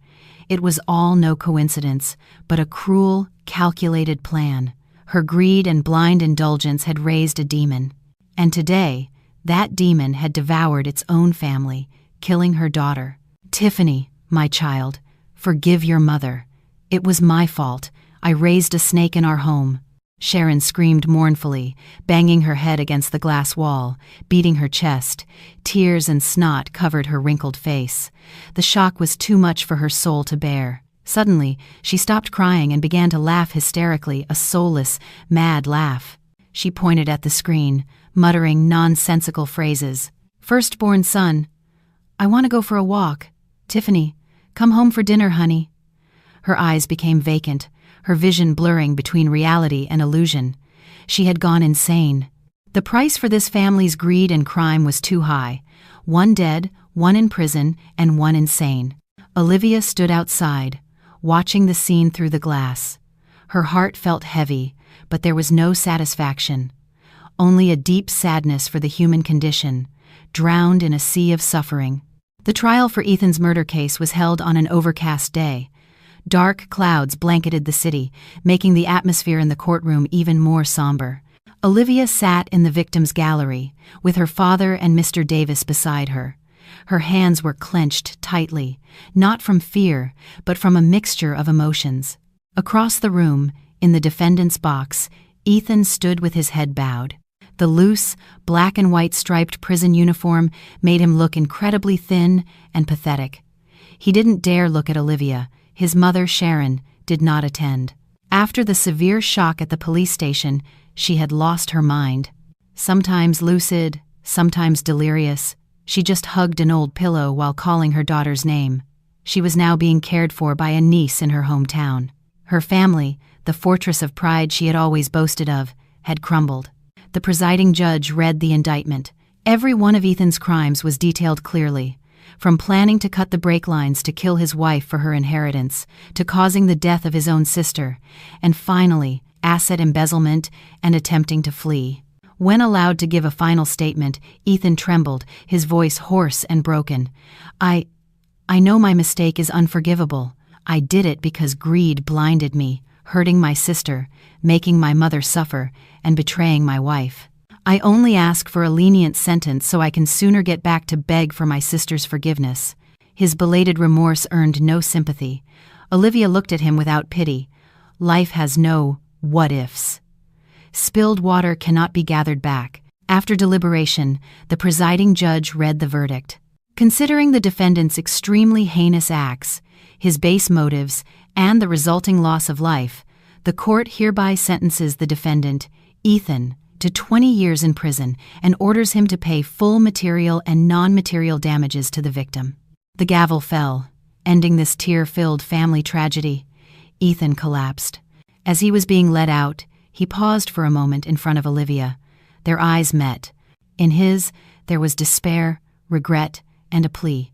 It was all no coincidence, but a cruel, calculated plan. Her greed and blind indulgence had raised a demon. And today, that demon had devoured its own family, killing her daughter. "Tiffany, my child, forgive your mother. It was my fault. I raised a snake in our home." Sharon screamed mournfully, banging her head against the glass wall, beating her chest. Tears and snot covered her wrinkled face. The shock was too much for her soul to bear. Suddenly, she stopped crying and began to laugh hysterically, a soulless, mad laugh. She pointed at the screen, muttering nonsensical phrases. "Firstborn son. I want to go for a walk. Tiffany, come home for dinner, honey." Her eyes became vacant, her vision blurring between reality and illusion. She had gone insane. The price for this family's greed and crime was too high. One dead, one in prison, and one insane. Olivia stood outside, watching the scene through the glass. Her heart felt heavy, but there was no satisfaction. only a deep sadness for the human condition, drowned in a sea of suffering. The trial for Ethan's murder case was held on an overcast day. Dark clouds blanketed the city, making the atmosphere in the courtroom even more somber. Olivia sat in the victim's gallery, with her father and Mr. Davis beside her. Her hands were clenched tightly, not from fear, but from a mixture of emotions. Across the room, in the defendant's box, Ethan stood with his head bowed. The loose, black and white striped prison uniform made him look incredibly thin and pathetic. He didn't dare look at Olivia. His mother, Sharon, did not attend. After the severe shock at the police station, she had lost her mind. Sometimes lucid, sometimes delirious, she just hugged an old pillow while calling her daughter's name. She was now being cared for by a niece in her hometown. Her family, the fortress of pride she had always boasted of, had crumbled. The presiding judge read the indictment. Every one of Ethan's crimes was detailed clearly, from planning to cut the brake lines to kill his wife for her inheritance, to causing the death of his own sister, and finally, asset embezzlement and attempting to flee. When allowed to give a final statement, Ethan trembled, his voice hoarse and broken. I know my mistake is unforgivable. I did it because greed blinded me, hurting my sister, making my mother suffer, and betraying my wife. I only ask for a lenient sentence so I can sooner get back to beg for my sister's forgiveness. His belated remorse earned no sympathy. Olivia looked at him without pity. Life has no what-ifs. Spilled water cannot be gathered back. After deliberation, the presiding judge read the verdict. Considering the defendant's extremely heinous acts, his base motives, and the resulting loss of life, the court hereby sentences the defendant, Ethan, to 20 years in prison and orders him to pay full material and non-material damages to the victim. The gavel fell, ending this tear-filled family tragedy. Ethan collapsed. As he was being led out, he paused for a moment in front of Olivia. Their eyes met. In his, there was despair, regret, and a plea.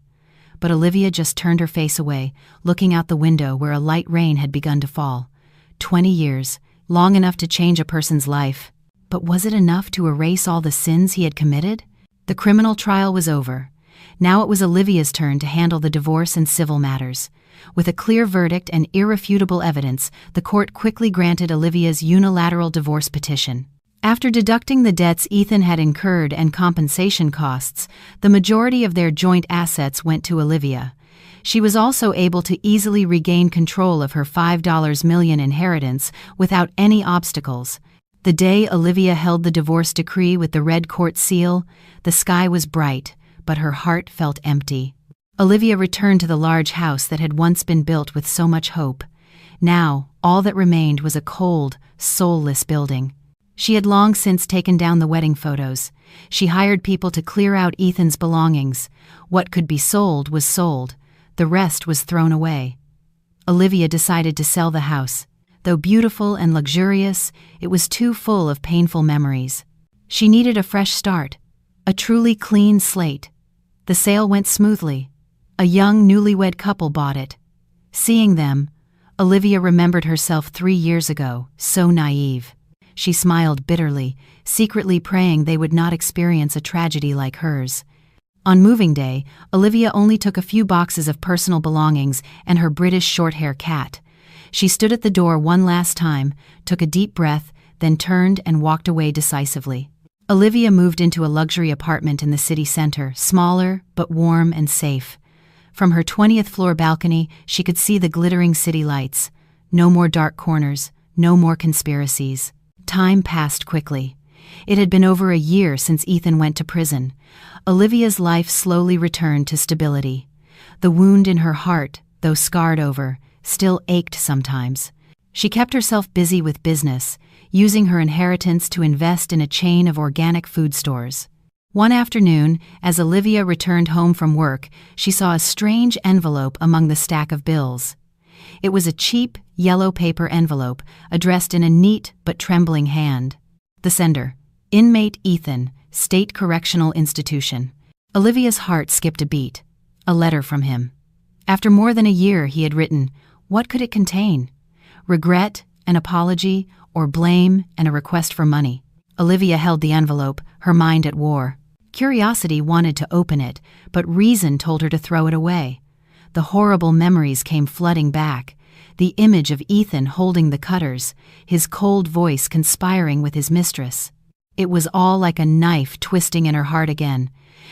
But Olivia just turned her face away, looking out the window where a light rain had begun to fall. 20 years, long enough to change a person's life. But was it enough to erase all the sins he had committed? The criminal trial was over. Now it was Olivia's turn to handle the divorce and civil matters. With a clear verdict and irrefutable evidence, the court quickly granted Olivia's unilateral divorce petition. After deducting the debts Ethan had incurred and compensation costs, the majority of their joint assets went to Olivia. She was also able to easily regain control of her $5 million inheritance without any obstacles. The day Olivia held the divorce decree with the red court seal, the sky was bright, but her heart felt empty. Olivia returned to the large house that had once been built with so much hope. Now, all that remained was a cold, soulless building. She had long since taken down the wedding photos. She hired people to clear out Ethan's belongings. What could be sold was sold. The rest was thrown away. Olivia decided to sell the house. Though beautiful and luxurious, it was too full of painful memories. She needed a fresh start, a truly clean slate. The sale went smoothly. A young newlywed couple bought it. Seeing them, Olivia remembered herself 3 years ago, so naive. She smiled bitterly, secretly praying they would not experience a tragedy like hers. On moving day, Olivia only took a few boxes of personal belongings and her British short-hair cat. She stood at the door one last time, took a deep breath, then turned and walked away decisively. Olivia moved into a luxury apartment in the city center, smaller but warm and safe. From her 20th floor balcony, she could see the glittering city lights. No more dark corners, no more conspiracies. Time passed quickly. It had been over a year since Ethan went to prison. Olivia's life slowly returned to stability. The wound in her heart, though scarred over, still ached sometimes. She kept herself busy with business, using her inheritance to invest in a chain of organic food stores. One afternoon, as Olivia returned home from work, she saw a strange envelope among the stack of bills. It was a cheap, yellow paper envelope, addressed in a neat but trembling hand. The sender, Inmate Ethan, State Correctional Institution. Olivia's heart skipped a beat. A letter from him. After more than a year, he had written, what could it contain? Regret, an apology, or blame and a request for money? Olivia held the envelope, her mind at war. Curiosity wanted to open it, but reason told her to throw it away. The horrible memories came flooding back. The image of Ethan holding the cutters, his cold voice conspiring with his mistress. It was all like a knife twisting in her heart again.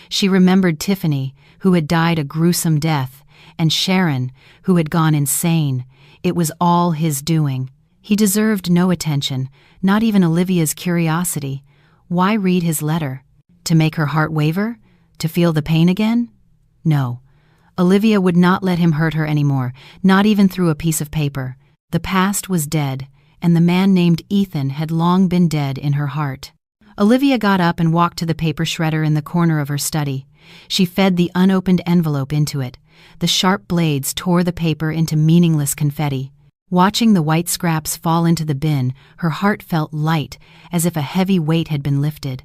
She remembered Tiffany, who had died a gruesome death, and Sharon, who had gone insane. It was all his doing. He deserved no attention, not even Olivia's curiosity. Why read his letter? To make her heart waver? To feel the pain again? No. Olivia would not let him hurt her anymore, not even through a piece of paper. The past was dead, and the man named Ethan had long been dead in her heart. Olivia got up and walked to the paper shredder in the corner of her study. She fed the unopened envelope into it. The sharp blades tore the paper into meaningless confetti. Watching the white scraps fall into the bin, her heart felt light, as if a heavy weight had been lifted.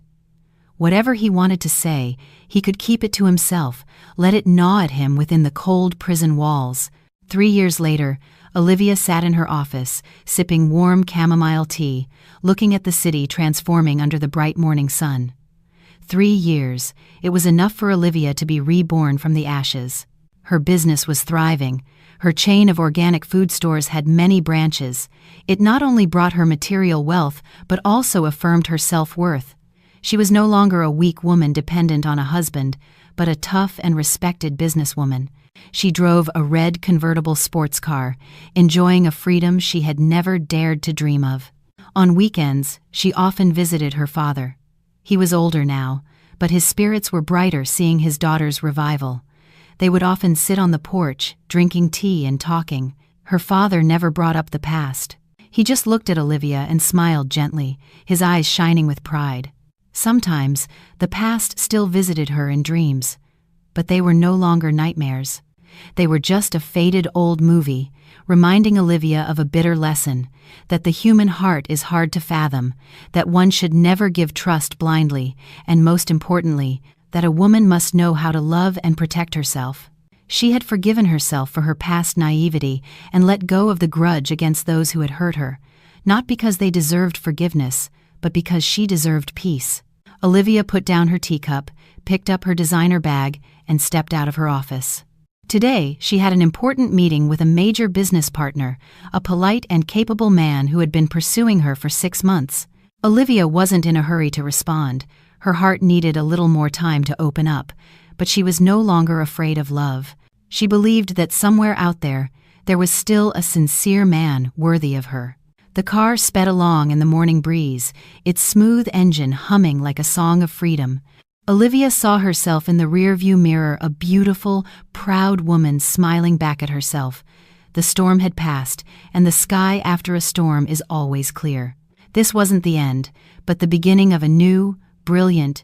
Whatever he wanted to say, he could keep it to himself, let it gnaw at him within the cold prison walls. 3 years later, Olivia sat in her office, sipping warm chamomile tea, looking at the city transforming under the bright morning sun. 3 years, it was enough for Olivia to be reborn from the ashes. Her business was thriving. Her chain of organic food stores had many branches. It not only brought her material wealth, but also affirmed her self-worth. She was no longer a weak woman dependent on a husband, but a tough and respected businesswoman. She drove a red convertible sports car, enjoying a freedom she had never dared to dream of. On weekends, she often visited her father. He was older now, but his spirits were brighter seeing his daughter's revival. They would often sit on the porch, drinking tea and talking. Her father never brought up the past. He just looked at Olivia and smiled gently, his eyes shining with pride. Sometimes, the past still visited her in dreams, but they were no longer nightmares. They were just a faded old movie, reminding Olivia of a bitter lesson, that the human heart is hard to fathom, that one should never give trust blindly, and most importantly, that a woman must know how to love and protect herself. She had forgiven herself for her past naivety and let go of the grudge against those who had hurt her, not because they deserved forgiveness, but because she deserved peace. Olivia put down her teacup, picked up her designer bag, and stepped out of her office. Today, she had an important meeting with a major business partner, a polite and capable man who had been pursuing her for 6 months. Olivia wasn't in a hurry to respond. Her heart needed a little more time to open up, but she was no longer afraid of love. She believed that somewhere out there was still a sincere man worthy of her. The car sped along in the morning breeze, its smooth engine humming like a song of freedom. Olivia saw herself in the rearview mirror, a beautiful, proud woman smiling back at herself. The storm had passed, and the sky after a storm is always clear. This wasn't the end, but the beginning of a new, brilliant,